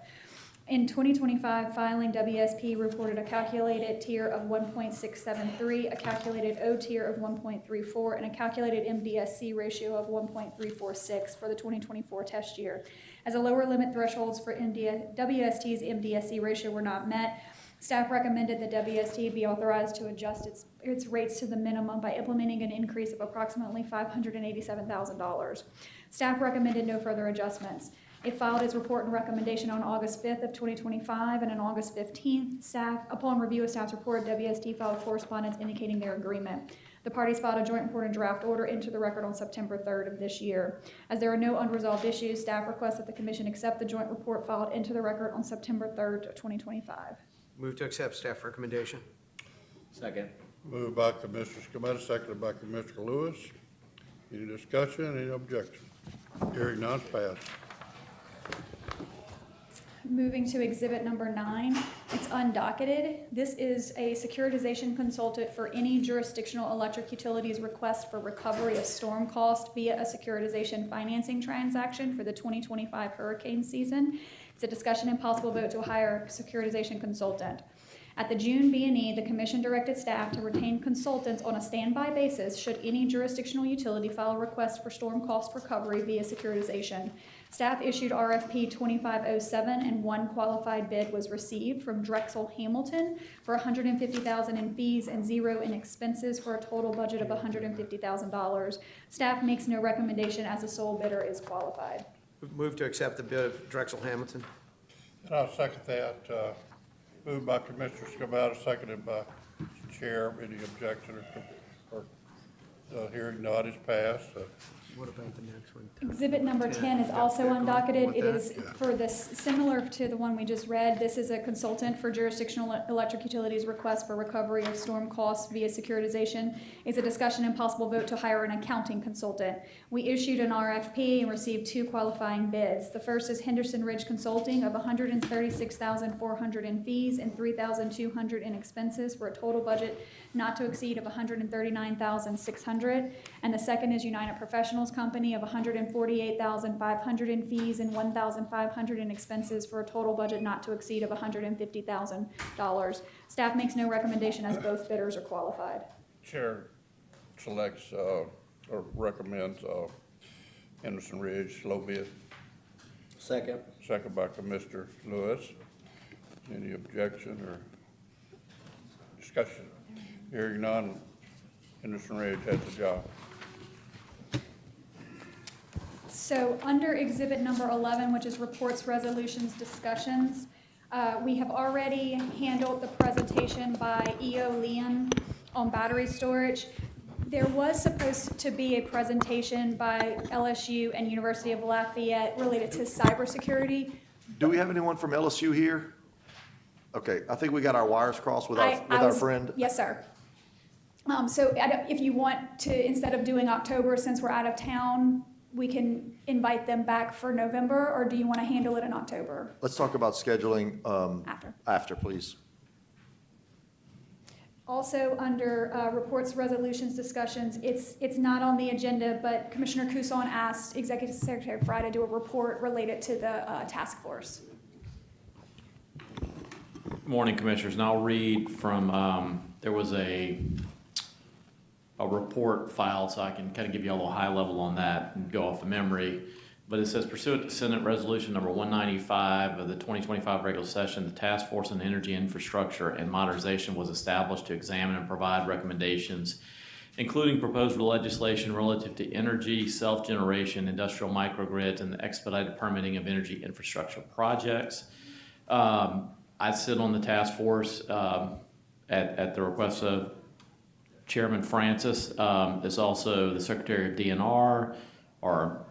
In 2025 filing, WSP reported a calculated tier of 1.673, a calculated O tier of 1.34, and a calculated MDSC ratio of 1.346 for the 2024 test year. As the lower limit thresholds for WST's MDSC ratio were not met, staff recommended that WST be authorized to adjust its rates to the minimum by implementing an increase of approximately $587,000. Staff recommended no further adjustments. It filed its report and recommendation on August 5th of 2025, and on August 15th, staff, upon review of staff's report, WSD filed correspondence indicating their agreement. The parties filed a joint report and draft order into the record on September 3rd of this year. As there are no unresolved issues, staff requests that the commission accept the joint report filed into the record on September 3rd of 2025. Move to accept staff recommendation. Second. Moved by Commissioner Scametta, seconded by Commissioner Lewis. Any discussion, any objection? Hearing none, passed. Moving to exhibit number 9, it's undocketed. This is a securitization consultant for any jurisdictional electric utilities request for recovery of storm cost via a securitization financing transaction for the 2025 hurricane season. It's a discussion and possible vote to hire a securitization consultant. At the June B&E, the commission directed staff to retain consultants on a standby basis should any jurisdictional utility file a request for storm cost recovery via securitization. Staff issued RFP 2507 and one qualified bid was received from Drexel Hamilton for $150,000 in fees and $0 in expenses for a total budget of $150,000. Staff makes no recommendation as the sole bidder is qualified. Move to accept the bid of Drexel Hamilton. And I'll second that. Moved by Commissioner Scametta, seconded by Chair. Any objection or hearing none is passed. What about the next one? Exhibit number 10 is also undocketed. It is for this, similar to the one we just read. This is a consultant for jurisdictional electric utilities request for recovery of storm costs via securitization. It's a discussion and possible vote to hire an accounting consultant. We issued an RFP and received 2 qualifying bids. The first is Henderson Ridge Consulting of $136,400 in fees and $3,200 in expenses for a total budget not to exceed of $139,600. And the second is United Professionals Company of $148,500 in fees and $1,500 in expenses for a total budget not to exceed of $150,000. Staff makes no recommendation as both bidders are qualified. Chair selects or recommends Henderson Ridge, low bid. Second. Second by Commissioner Lewis. Any objection or discussion? Hearing none, Henderson Ridge has the job. So under exhibit number 11, which is reports, resolutions, discussions, we have already handled the presentation by E.O. Leon on battery storage. There was supposed to be a presentation by LSU and University of Lafayette related to cybersecurity. Do we have anyone from LSU here? Okay, I think we got our wires crossed with our friend. Yes, sir. So if you want to, instead of doing October, since we're out of town, we can invite them back for November, or do you want to handle it in October? Let's talk about scheduling after, please. Also, under reports, resolutions, discussions, it's not on the agenda, but Commissioner Kuson asked Executive Secretary Fry to do a report related to the task force. Good morning, Commissioners, and I'll read from, there was a report filed, so I can kind of give you a little high level on that and go off the memory. But it says, pursuant to Senate Resolution number 195 of the 2025 regular session, the Task Force on Energy Infrastructure and Modernization was established to examine and provide recommendations, including proposed legislation relative to energy, self-generation, industrial microgrids, and the expedited permitting of energy infrastructure projects. I sit on the task force at the request of Chairman Francis. Is also the Secretary of DNR, or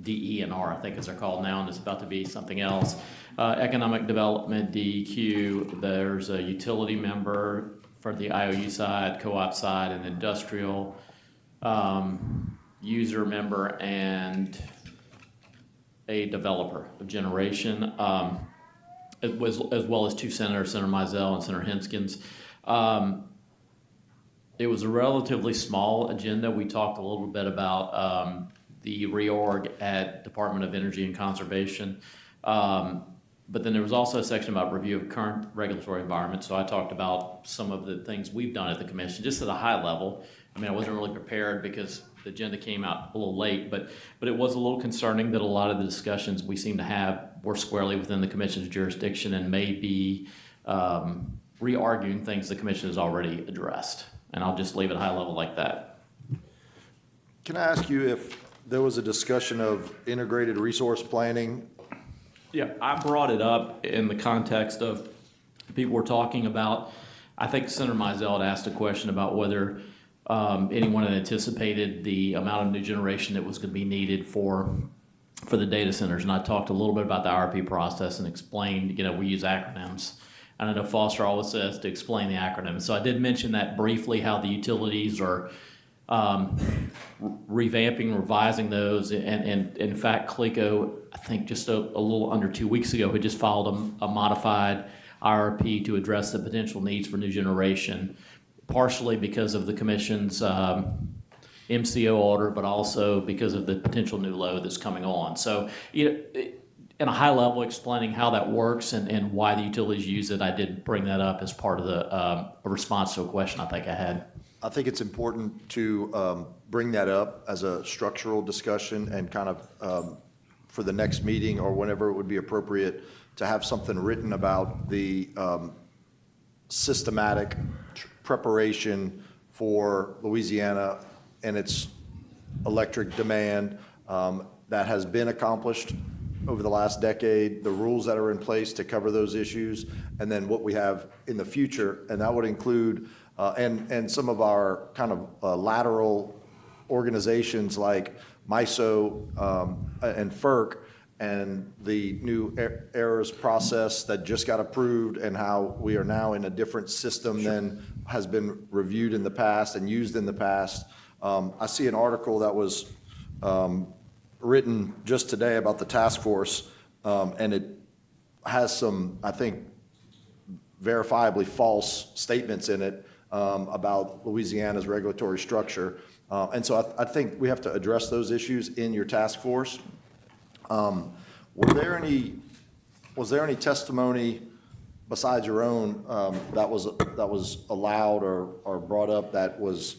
DENR, I think as they're called now, and it's about to be something else. Economic Development, DEQ. There's a utility member for the IOU side, co-op side, and industrial user member, and a developer of generation, as well as 2 senators, Senator Mizell and Senator Henskins. It was a relatively small agenda. We talked a little bit about the reorg at Department of Energy and Conservation. But then there was also a section about review of current regulatory environment. So I talked about some of the things we've done at the commission, just at a high level. I mean, I wasn't really prepared because the agenda came out a little late, but it was a little concerning that a lot of the discussions we seem to have were squarely within the commission's jurisdiction and may be re-arguing things the commission has already addressed. And I'll just leave it high level like that. Can I ask you if There was a discussion of integrated resource planning. Yeah, I brought it up in the context of people were talking about, I think Senator Mizell had asked a question about whether anyone had anticipated the amount of new generation that was going to be needed for the data centers. And I talked a little bit about the IRP process and explained, we use acronyms. And I know Foster always says to explain the acronyms. So I did mention that briefly, how the utilities are revamping, revising those. And in fact, CLECO, I think just a little under 2 weeks ago, had just filed a modified IRP to address the potential needs for new generation, partially because of the commission's MCO order, but also because of the potential new load that's coming on. So, in a high level, explaining how that works and why the utilities use it, I did bring that up as part of the a response to a question I think I had. I think it's important to bring that up as a structural discussion and kind of for the next meeting or whenever it would be appropriate to have something written about the systematic preparation for Louisiana and its electric demand that has been accomplished over the last decade, the rules that are in place to cover those issues, and then what we have in the future. And that would include, and some of our kind of lateral organizations like MISO and FERC, and the new errors process that just got approved, and how we are now in a different system than has been reviewed in the past and used in the past. I see an article that was written just today about the task force, and it has some, I think, verifiably false statements in it about Louisiana's regulatory structure. And so I think we have to address those issues in your task force. Was there any testimony besides your own that was allowed or brought up that was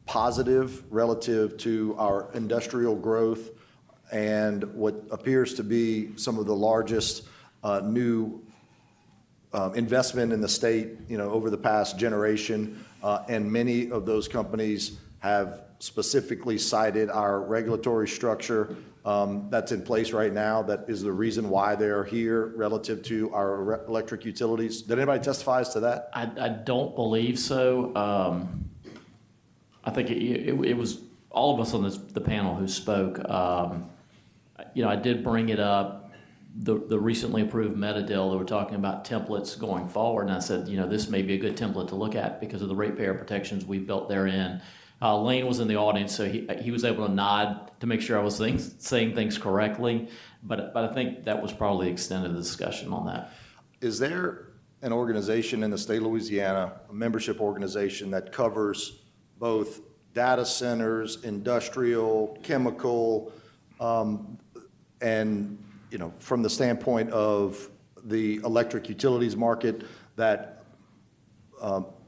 positive relative to our industrial growth and what appears to be some of the largest new investment in the state, over the past generation, and many of those companies have specifically cited our regulatory structure that's in place right now that is the reason why they're here relative to our electric utilities. Did anybody testify as to that? I don't believe so. I think it was all of us on the panel who spoke. I did bring it up. The recently approved meta deal, they were talking about templates going forward, and I said, this may be a good template to look at because of the ratepayer protections we built therein. Lane was in the audience, so he was able to nod to make sure I was saying things correctly, but I think that was probably the extent of the discussion on that. Is there an organization in the state of Louisiana, a membership organization that covers both data centers, industrial, chemical, and from the standpoint of the electric utilities market that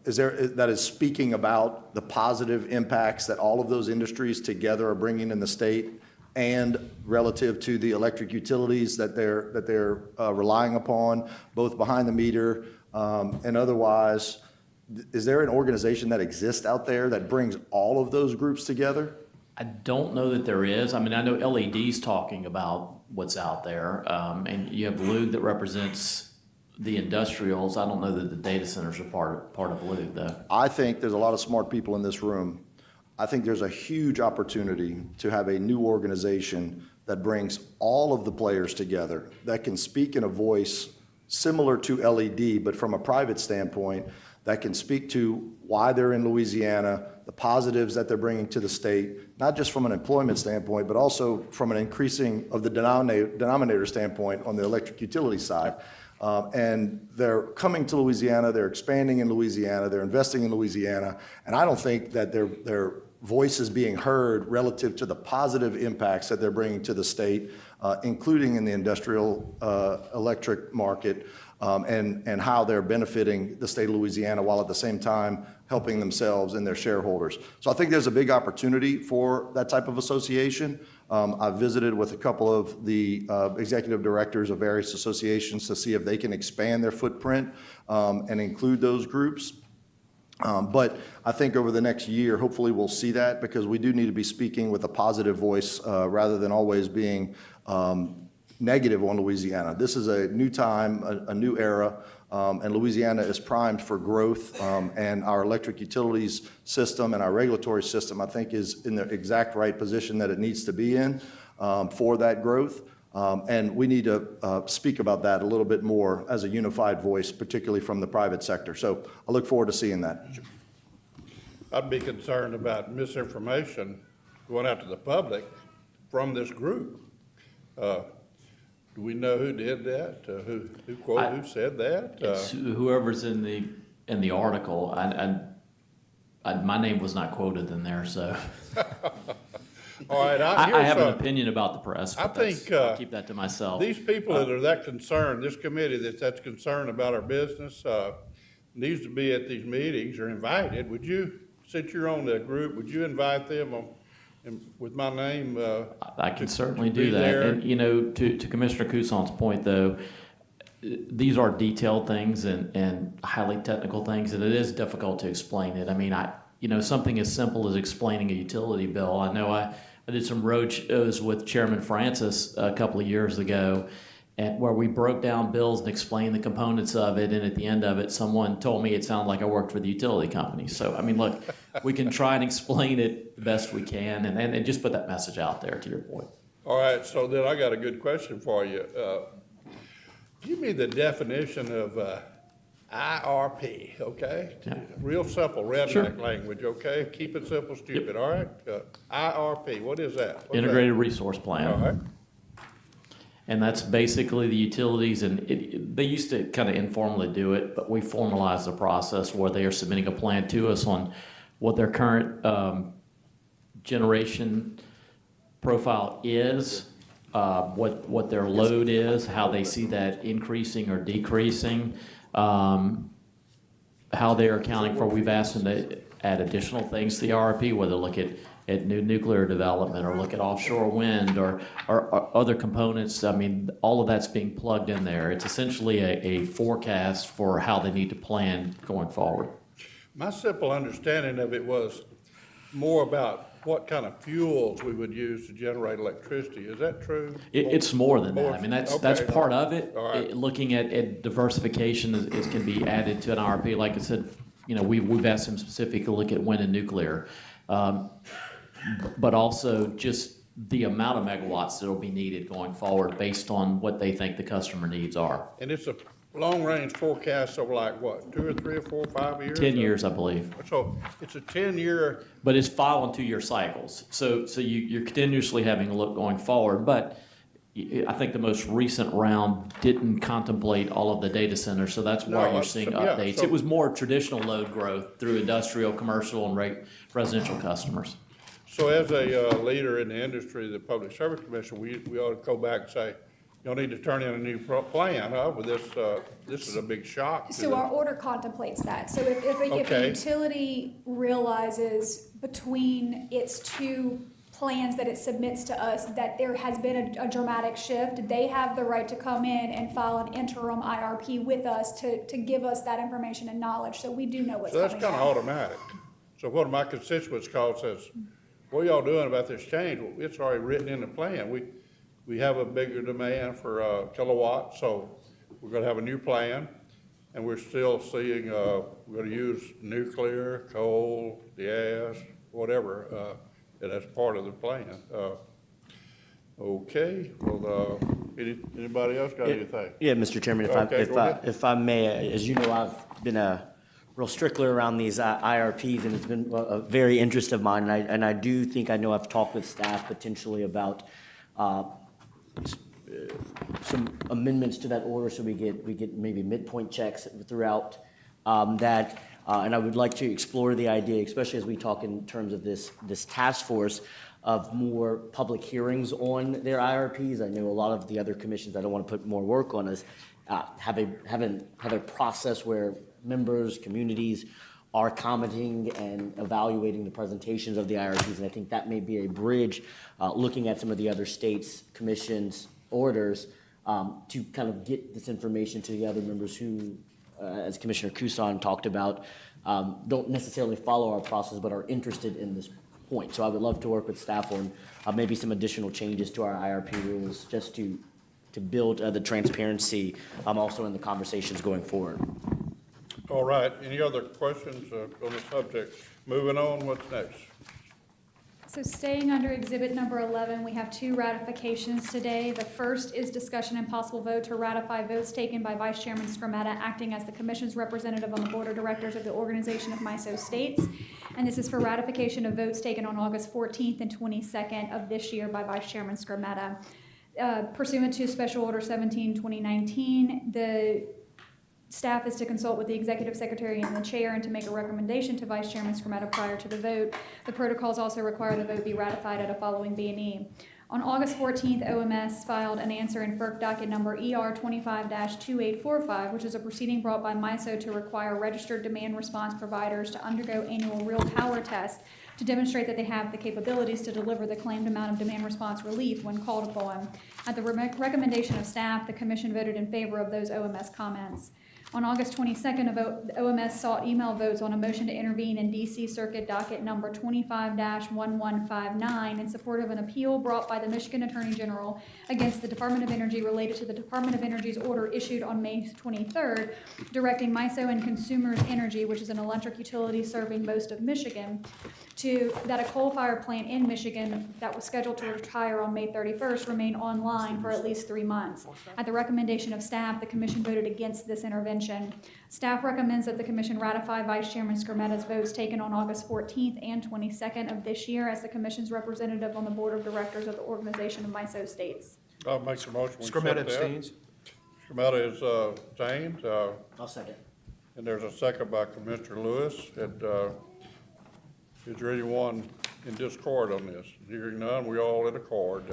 is speaking about the positive impacts that all of those industries together are bringing in the state and relative to the electric utilities that they're relying upon, both behind the meter and otherwise? Is there an organization that exists out there that brings all of those groups together? I don't know that there is. I mean, I know LED's talking about what's out there, and you have LUG that represents the industrials. I don't know that the data centers are part of LUG, though. I think there's a lot of smart people in this room. I think there's a huge opportunity to have a new organization that brings all of the players together, that can speak in a voice similar to LED, but from a private standpoint, that can speak to why they're in Louisiana, the positives that they're bringing to the state, not just from an employment standpoint, but also from an increasing of the denominator standpoint on the electric utility side. And they're coming to Louisiana, they're expanding in Louisiana, they're investing in Louisiana, and I don't think that their voice is being heard relative to the positive impacts that they're bringing to the state, including in the industrial electric market, and how they're benefiting the state of Louisiana while at the same time helping themselves and their shareholders. So I think there's a big opportunity for that type of association. I've visited with a couple of the executive directors of various associations to see if they can expand their footprint and include those groups. But I think over the next year, hopefully we'll see that, because we do need to be speaking with a positive voice rather than always being negative on Louisiana. This is a new time, a new era, and Louisiana is primed for growth, and our electric utilities system and our regulatory system, I think, is in the exact right position that it needs to be in for that growth. And we need to speak about that a little bit more as a unified voice, particularly from the private sector. So I look forward to seeing that. I'd be concerned about misinformation going out to the public from this group. Do we know who did that? Who said that? It's whoever's in the article. My name was not quoted in there, so. All right, I have an opinion about the press. I But think I'll keep that to myself. These people that are that concerned, this committee that's concerned about our business, needs to be at these meetings or invited. Would you, since you're on the group, would you invite them with my name? I can certainly to do be that. there? And, to Commissioner Cousson's point, though, these are detailed things and highly technical things, and it is difficult to explain it. I mean, something as simple as explaining a utility bill. I know I did some road shows with Chairman Francis a couple of years ago, and where we broke down bills and explained the components of it, and at the end of it, someone told me it sounded like I worked for the utility company. So, I mean, look, we can try and explain it the best we can, and just put that message out there, to your point. All right, so then I got a good question for you. Give me the definition of IRP, okay? Yeah. Real simple redneck Sure. language, okay? Keep it simple, stupid, all right? IRP, what is that? What's Integrated that? Resource Plan. All right. And that's basically the utilities, and they used to kind of informally do it, but we formalized the process where they are submitting a plan to us on what their current generation profile is, what their load is, how they see that increasing or decreasing, how they are accounting for. We've asked them to add additional things to the RFP, whether look at new nuclear development or look at offshore wind or other components. I mean, all of that's being plugged in there. It's essentially a forecast for how they need to plan going forward. My simple understanding of it was more about what kind of fuels we would use to generate electricity. Is that true? It's more than that. I mean, that's Okay. part of it. All right. Looking at diversification is can be added to an RFP. Like I said, we've asked them specifically to look at wind and nuclear, but also just the amount of megawatts that will be needed going forward based on what they think the customer needs are. And it's a long-range forecast of like what, 2 or 3 or 4 or 5 years? 10 years, I believe. So it's a 10-year. But it's 5 on 2-year cycles. So you're continuously having a look going forward. But I think the most recent round didn't contemplate all of the data centers, so that's why you're seeing updates. so- It was more traditional load growth through industrial, commercial, and residential customers. So as a leader in the industry, the Public Service Commission, we ought to go back and say, y'all need to turn in a new plan, with this, this is a big shock. to So the- our order contemplates that. So if a Okay. utility realizes between its two plans that it submits to us that there has been a dramatic shift, they have the right to come in and file an interim IRP with us to give us that information and knowledge, so we do know what's So that's coming kind of up. automatic. So what my constituents call says, what are y'all doing about this change? Well, it's already written in the plan. We have a bigger demand for kilowatts, so we're gonna have a new plan. And we're still seeing, we're gonna use nuclear, coal, gas, whatever, and that's part of the plan. Okay, well, anybody else got anything? Yeah, Mr. Chairman, Okay, go ahead. if I may, as you know, I've been a real stickler around these IRPs, and it's been a very interest of mine, and I do think I know I've talked with staff potentially about some amendments to that order, so we get maybe midpoint checks throughout that. And I would like to explore the idea, especially as we talk in terms of this task force, of more public hearings on their IRPs. I know a lot of the other commissions, I don't want to put more work on us, have a process where members, communities are commenting and evaluating the presentations of the IRPs. And I think that may be a bridge, looking at some of the other states' commissions' orders, to kind of get this information to the other members who as Commissioner Kusan talked about, don't necessarily follow our process, but are interested in this point. So I would love to work with staff on maybe some additional changes to our IRP rules, just to build the transparency also in the conversations going forward. All right, any other questions on the subject? Moving on, what's next? So staying under exhibit number 11, we have 2 ratifications today. The first is discussion and possible vote to ratify votes taken by Vice Chairman Skrmetta acting as the Commission's representative on the Board of Directors of the Organization of MISO States. And this is for ratification of votes taken on August 14th and 22nd of this year by Vice Chairman Skrmetta. Pursuant to Special Order 17/2019, the staff is to consult with the Executive Secretary and the Chair and to make a recommendation to Vice Chairman Skrmetta prior to the vote. The protocols also require the vote be ratified at a following B&E. On August 14th, OMS filed an answer in FERC docket number ER 25-2845, which is a proceeding brought by MISO to require registered demand response providers to undergo annual real power tests to demonstrate that they have the capabilities to deliver the claimed amount of demand response relief when called upon. At the recommendation of staff, the Commission voted in favor of those OMS comments. On August 22nd, OMS sought email votes on a motion to intervene in D.C. Circuit docket number 25-1159 in support of an appeal brought by the Michigan Attorney General against the Department of Energy related to the Department of Energy's order issued on May 23rd, directing MISO and Consumers Energy, which is an electric utility serving most of Michigan, that a coal-fired plant in Michigan that was scheduled to retire on May 31st remain online for at least 3 months. At the recommendation of staff, the Commission voted against this intervention. Staff recommends that the Commission ratify Vice Chairman Skrmetta's votes taken on August 14th and 22nd of this year as the Commission's representative on the Board of Directors of the Organization of MISO States. I'll make a motion. Skrmetta abstains. Skrmetta is abstained. I'll second. And there's a second by Commissioner Lewis. Is there anyone in discord on this? Hearing none, we all in accord.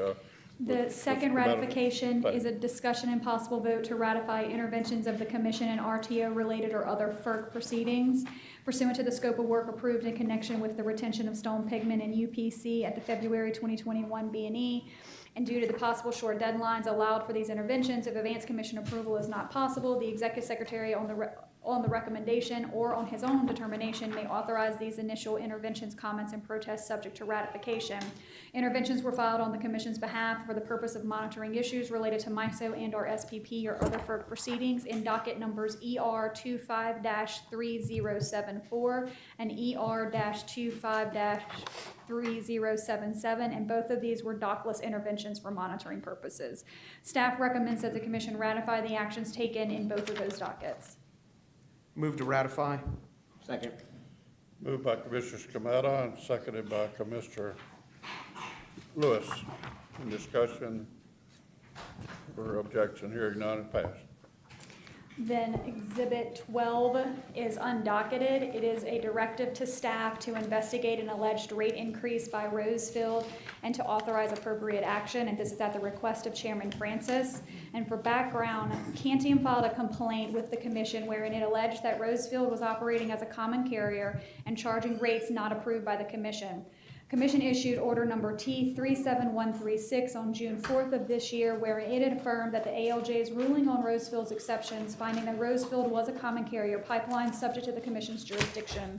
The second ratification is a discussion and possible vote to ratify interventions of the Commission in RTO-related or other FERC proceedings pursuant to the scope of work approved in connection with the retention of stone pigment in UPC at the February 2021 B&E. And due to the possible short deadlines allowed for these interventions, if advance Commission approval is not possible, the Executive Secretary on the recommendation or on his own determination may authorize these initial interventions, comments, and protests subject to ratification. Interventions were filed on the Commission's behalf for the purpose of monitoring issues related to MISO and/or SPP or other FERC proceedings in docket numbers ER 25-3074 and ER 25-3077, and both of these were dockless interventions for monitoring purposes. Staff recommends that the Commission ratify the actions taken in both of those dockets. Move to ratify. Second. Moved by Commissioner Skrmetta and seconded by Commissioner Lewis. In discussion or objection, hearing none, and passed. Then Exhibit 12 is undocketed. It is a directive to staff to investigate an alleged rate increase by Rosefield and to authorize appropriate action, and this is at the request of Chairman Francis. And for background, Cantium filed a complaint with the Commission wherein it alleged that Rosefield was operating as a common carrier and charging rates not approved by the Commission. Commission issued order number T37136 on June 4th of this year, where it had affirmed that the ALJ's ruling on Rosefield's exceptions, finding that Rosefield was a common carrier pipeline subject to the Commission's jurisdiction.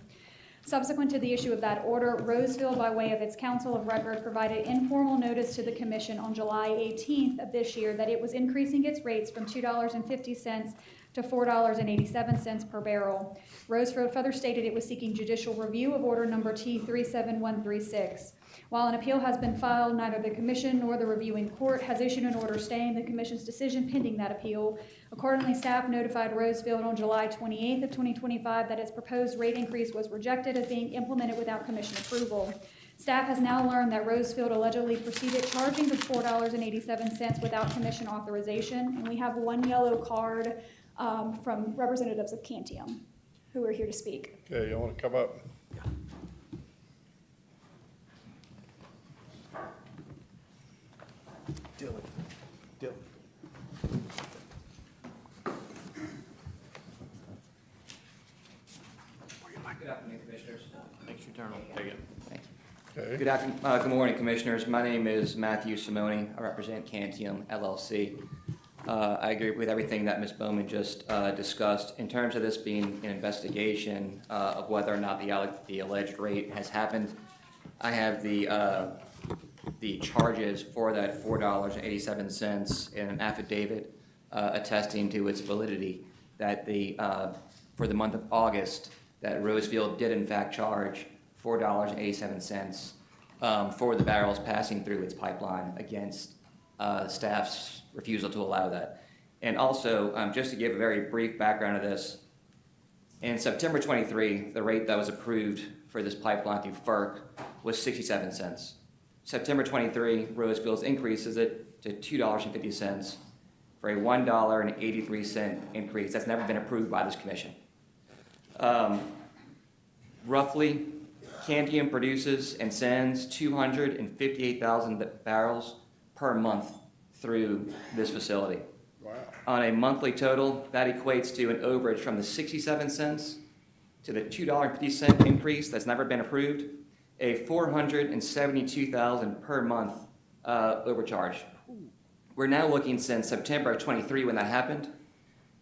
Subsequent to the issue of that order, Rosefield, by way of its counsel of record, provided informal notice to the Commission on July 18th of this year that it was increasing its rates from $2.50 to $4.87 per barrel. Rosefield further stated it was seeking judicial review of order number T37136. While an appeal has been filed, neither the Commission nor the reviewing court has issued an order staying the Commission's decision pending that appeal. Accordingly, staff notified Rosefield on July 28th of 2025 that its proposed rate increase was rejected as being implemented without Commission approval. Staff has now learned that Rosefield allegedly proceeded charging the $4.87 without Commission authorization, and we have one yellow card from representatives of Cantium who are here to speak. Okay, you want to come up? Dylan. Good afternoon, Commissioners. Thanks for your turn. Take it. Okay. Good morning, Commissioners. My name is Matthew Simone. I represent Cantium LLC. I agree with everything that Ms. Bowman just discussed. In terms of this being an investigation of whether or not the alleged rate has happened, I have the charges for that $4.87 in an affidavit attesting to its validity, that for the month of August, that Rosefield did in fact charge $4.87 for the barrels passing through its pipeline against staff's refusal to allow that. And also, just to give a very brief background of this, in September 23, the rate that was approved for this pipeline through FERC was 67 cents. September 23, Rosefield's increases it to $2.50 for a $1.83 increase. That's never been approved by this commission. Roughly, Cantium produces and sends 258,000 barrels per month through this facility. Wow. On a monthly total, that equates to an overage from the 67 cents to the $2.50 increase that's never been approved, a $472,000 per month overcharge. We're now looking since September of 23 when that happened,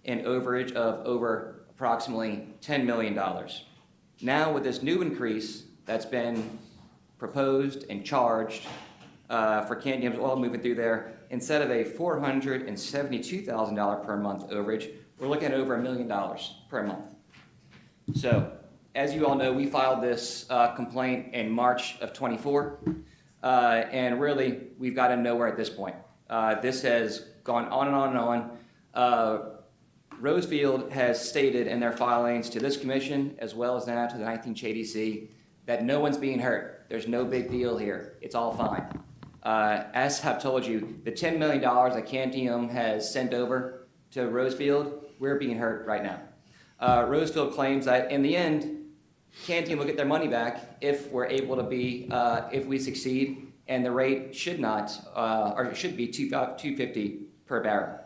an overage of over approximately $10 million. Now with this new increase that's been proposed and charged for Cantium's oil moving through there, instead of a $472,000 per month overage, we're looking at over $1 million per month. So, as you all know, we filed this complaint in March of 24, and really, we've gotten nowhere at this point. This has gone on and on and on. Rosefield has stated in their filings to this commission, as well as now to the 19th JDC, that no one's being hurt. There's no big deal here. It's all fine. As I've told you, the $10 million that Cantium has sent over to Rosefield, we're being hurt right now. Rosefield claims that in the end, Cantium will get their money back if we're able to be, if we succeed, and the rate should not, or it should be $2.50 per barrel.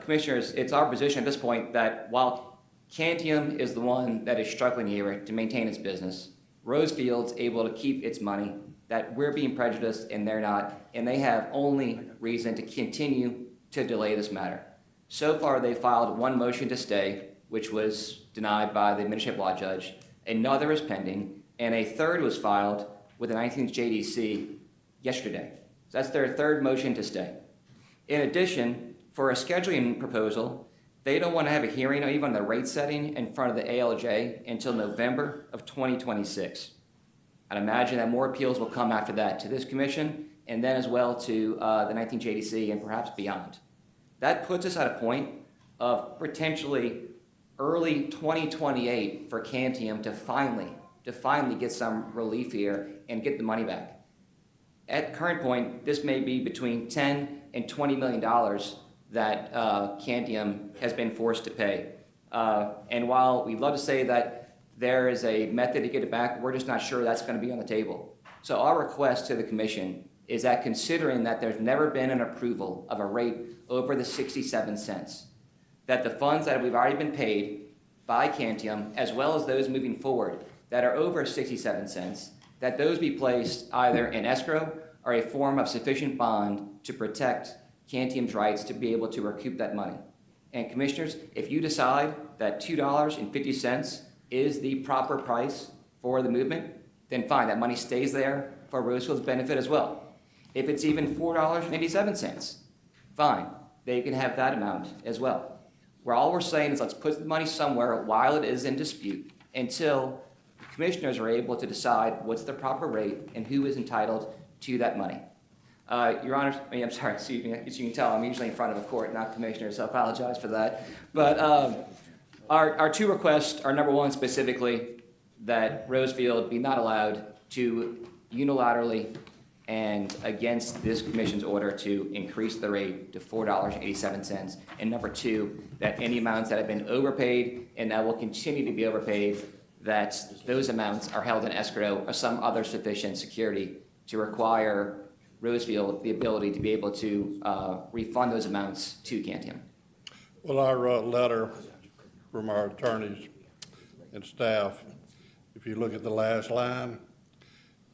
Commissioners, it's our position at this point that while Cantium is the one that is struggling here to maintain its business, Rosefield's able to keep its money, that we're being prejudiced and they're not, and they have only reason to continue to delay this matter. So far, they filed one motion to stay, which was denied by the administrative law judge. Another is pending, and a third was filed with the 19th JDC yesterday. So that's their third motion to stay. In addition, for a scheduling proposal, they don't want to have a hearing or even the rate setting in front of the ALJ until November of 2026. I'd imagine that more appeals will come after that to this commission and then as well to the 19th JDC and perhaps beyond. That puts us at a point of potentially early 2028 for Cantium to finally get some relief here and get the money back. At the current point, this may be between $10 and $20 million that Cantium has been forced to pay. And while we'd love to say that there is a method to get it back, we're just not sure that's going to be on the table. So our request to the commission is that considering that there's never been an approval of a rate over the 67 cents, that the funds that we've already been paid by Cantium, as well as those moving forward that are over 67 cents, that those be placed either in escrow or a form of sufficient bond to protect Cantium's rights to be able to recoup that money. And commissioners, if you decide that $2.50 is the proper price for the movement, then fine, that money stays there for Rosefield's benefit as well. If it's even $4.87, fine, they can have that amount as well. Where all we're saying is let's put the money somewhere while it is in dispute until the commissioners are able to decide what's the proper rate and who is entitled to that money. Your Honor, I'm sorry, excuse me, as you can tell, I'm usually in front of a court, not commissioner, so I apologize for that. But our two requests are, number one, specifically that Rosefield be not allowed to unilaterally and against this commission's order to increase the rate to $4.87. And number two, that any amounts that have been overpaid and that will continue to be overpaid, that those amounts are held in escrow or some other sufficient security to require Rosefield the ability to be able to refund those amounts to Cantium. Well, our letter from our attorneys and staff, if you look at the last line,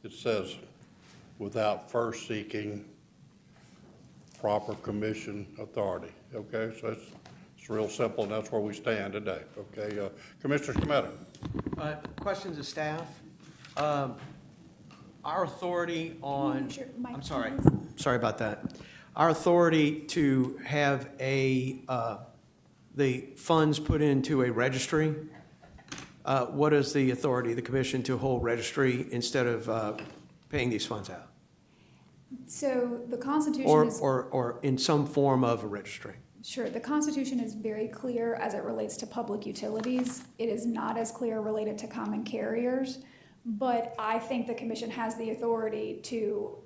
it says, without first seeking proper commission authority, okay? So it's real simple, and that's where we stand today, okay? Commissioner Schmidt. Questions of staff? Our authority on, Sure, Mike, I'm sorry, please. sorry about that. Our authority to have the funds put into a registry, what is the authority of the commission to hold registry instead of paying these funds out? So the Constitution Or, is. or in some form of a registry? Sure, the Constitution is very clear as it relates to public utilities. It is not as clear related to common carriers, but I think the commission has the authority to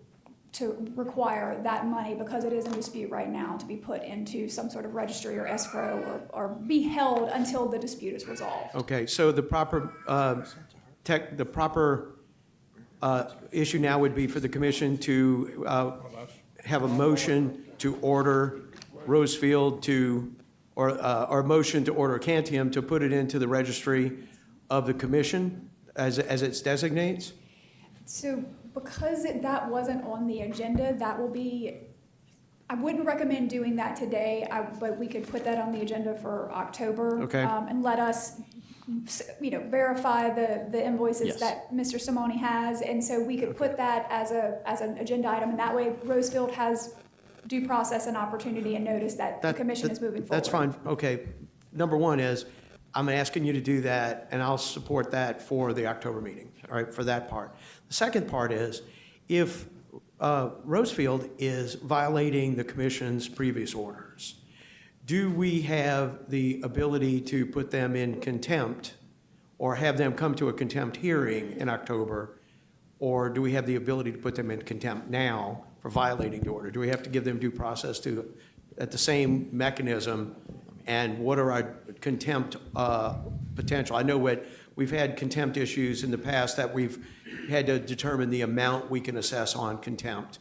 require that money, because it is in dispute right now, to be put into some sort of registry or escrow or be held until the dispute is resolved. Okay, so the proper issue now would be for the commission to have a motion to order Rosefield or a motion to order Cantium to put it into the registry of the commission as it designates? So because that wasn't on the agenda, that will be, I wouldn't recommend doing that today, but we could put that on the agenda for October. Okay. And let us, verify the invoices Yes. that Mr. Simone has. And so we could put that as an agenda item, and that way Rosefield has due process and opportunity and notice that the commission is moving forward. That's fine. Okay. Number one is, I'm asking you to do that, and I'll support that for the October meeting, all right, for that part. The second part is, if Rosefield is violating the commission's previous orders, do we have the ability to put them in contempt or have them come to a contempt hearing in October? Or do we have the ability to put them in contempt now for violating the order? Do we have to give them due process at the same mechanism? And what are our contempt potential? I know we've had contempt issues in the past that we've had to determine the amount we can assess on contempt.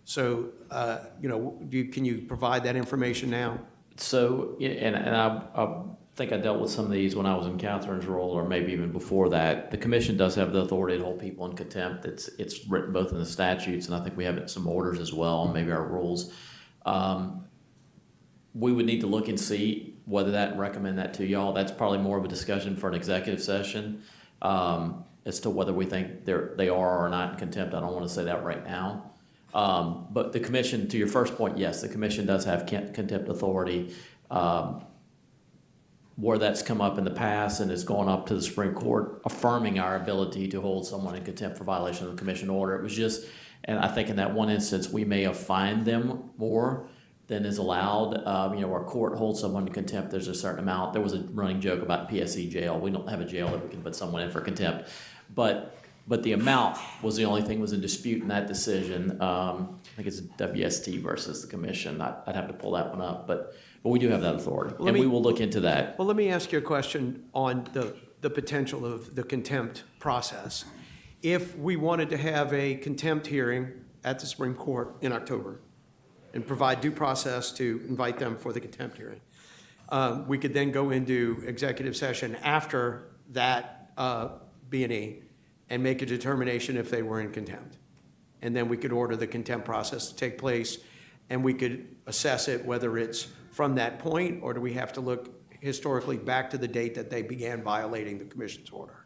So, can you provide that information now? So, and I think I dealt with some of these when I was in Catherine's role, or maybe even before that. The commission does have the authority to hold people in contempt. It's written both in the statutes, and I think we have it in some orders as well, maybe our rules. We would need to look and see whether that and recommend that to y'all. That's probably more of a discussion for an executive session as to whether we think they are or not in contempt. I don't want to say that right now. But the commission, to your first point, yes, the commission does have contempt authority. Where that's come up in the past and has gone up to the Supreme Court, affirming our ability to hold someone in contempt for violation of the commission order. It was just, and I think in that one instance, we may have fined them more than is allowed. Our court holds someone in contempt, there's a certain amount. There was a running joke about PSE jail. We don't have a jail that we can put someone in for contempt. But the amount was the only thing was in dispute in that decision. I think it's WST versus the commission. I'd have to pull that one up, but we do have that authority, and we will look into that. Well, let me ask you a question on the potential of the contempt process. If we wanted to have a contempt hearing at the Supreme Court in October and provide due process to invite them for the contempt hearing, we could then go into executive session after that B&E and make a determination if they were in contempt. And then we could order the contempt process to take place, and we could assess it, whether it's from that point, or do we have to look historically back to the date that they began violating the commission's order?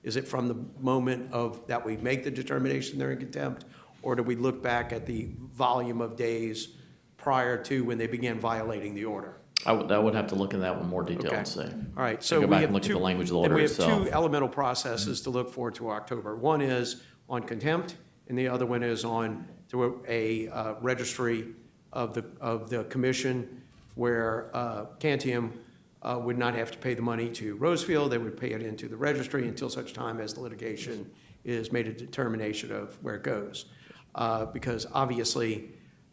Is it from the moment that we make the determination they're in contempt, or do we look back at the volume of days prior to when they began violating the order? I would have to look in that one more detail and see. All right, so Go we back have and look at the language of the then order we have itself. two elemental processes to look forward to October. One is on contempt, and the other one is on to a registry of the commission, where Cantium would not have to pay the money to Rosefield. They would pay it into the registry until such time as the litigation is made a determination of where it goes. Because obviously,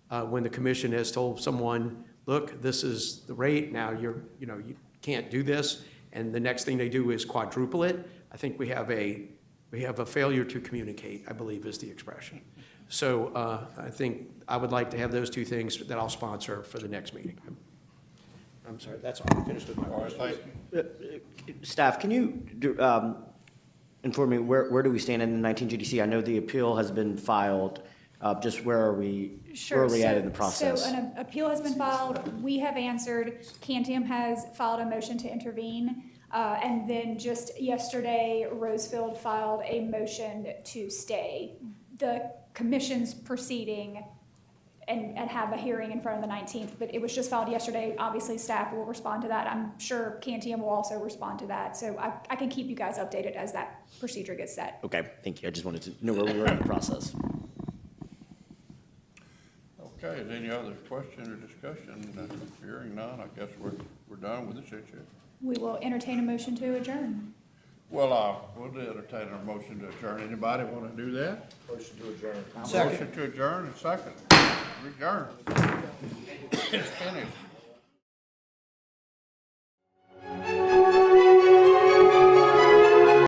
when the commission has told someone, look, this is the rate, now you can't do this, and the next thing they do is quadruple it, I think we have a failure to communicate, I believe is the expression. So I think I would like to have those two things that I'll sponsor for the next meeting. I'm sorry, that's all. I'm finished with my questions. Staff, can you inform me, where do we stand in the 19 GDC? I know the appeal has been filed. Just where are we, Sure. where are we at So- in the process? So an appeal has been filed. We have answered. Cantium has filed a motion to intervene. And then just yesterday, Rosefield filed a motion to stay the commission's proceeding and have a hearing in front of the 19th. But it was just filed yesterday. Obviously, staff will respond to that. I'm sure Cantium will also respond to that. So I can keep you guys updated as that procedure gets set. Okay, thank you. I just wanted to know where we were in the process. Okay, is there any other question or discussion? Hearing none, I guess we're done with this issue. We will entertain a motion to adjourn. Well, we'll entertain a motion to adjourn. Anybody want to do that? Motion to adjourn. Motion to adjourn and second. Adjourn. It's finished.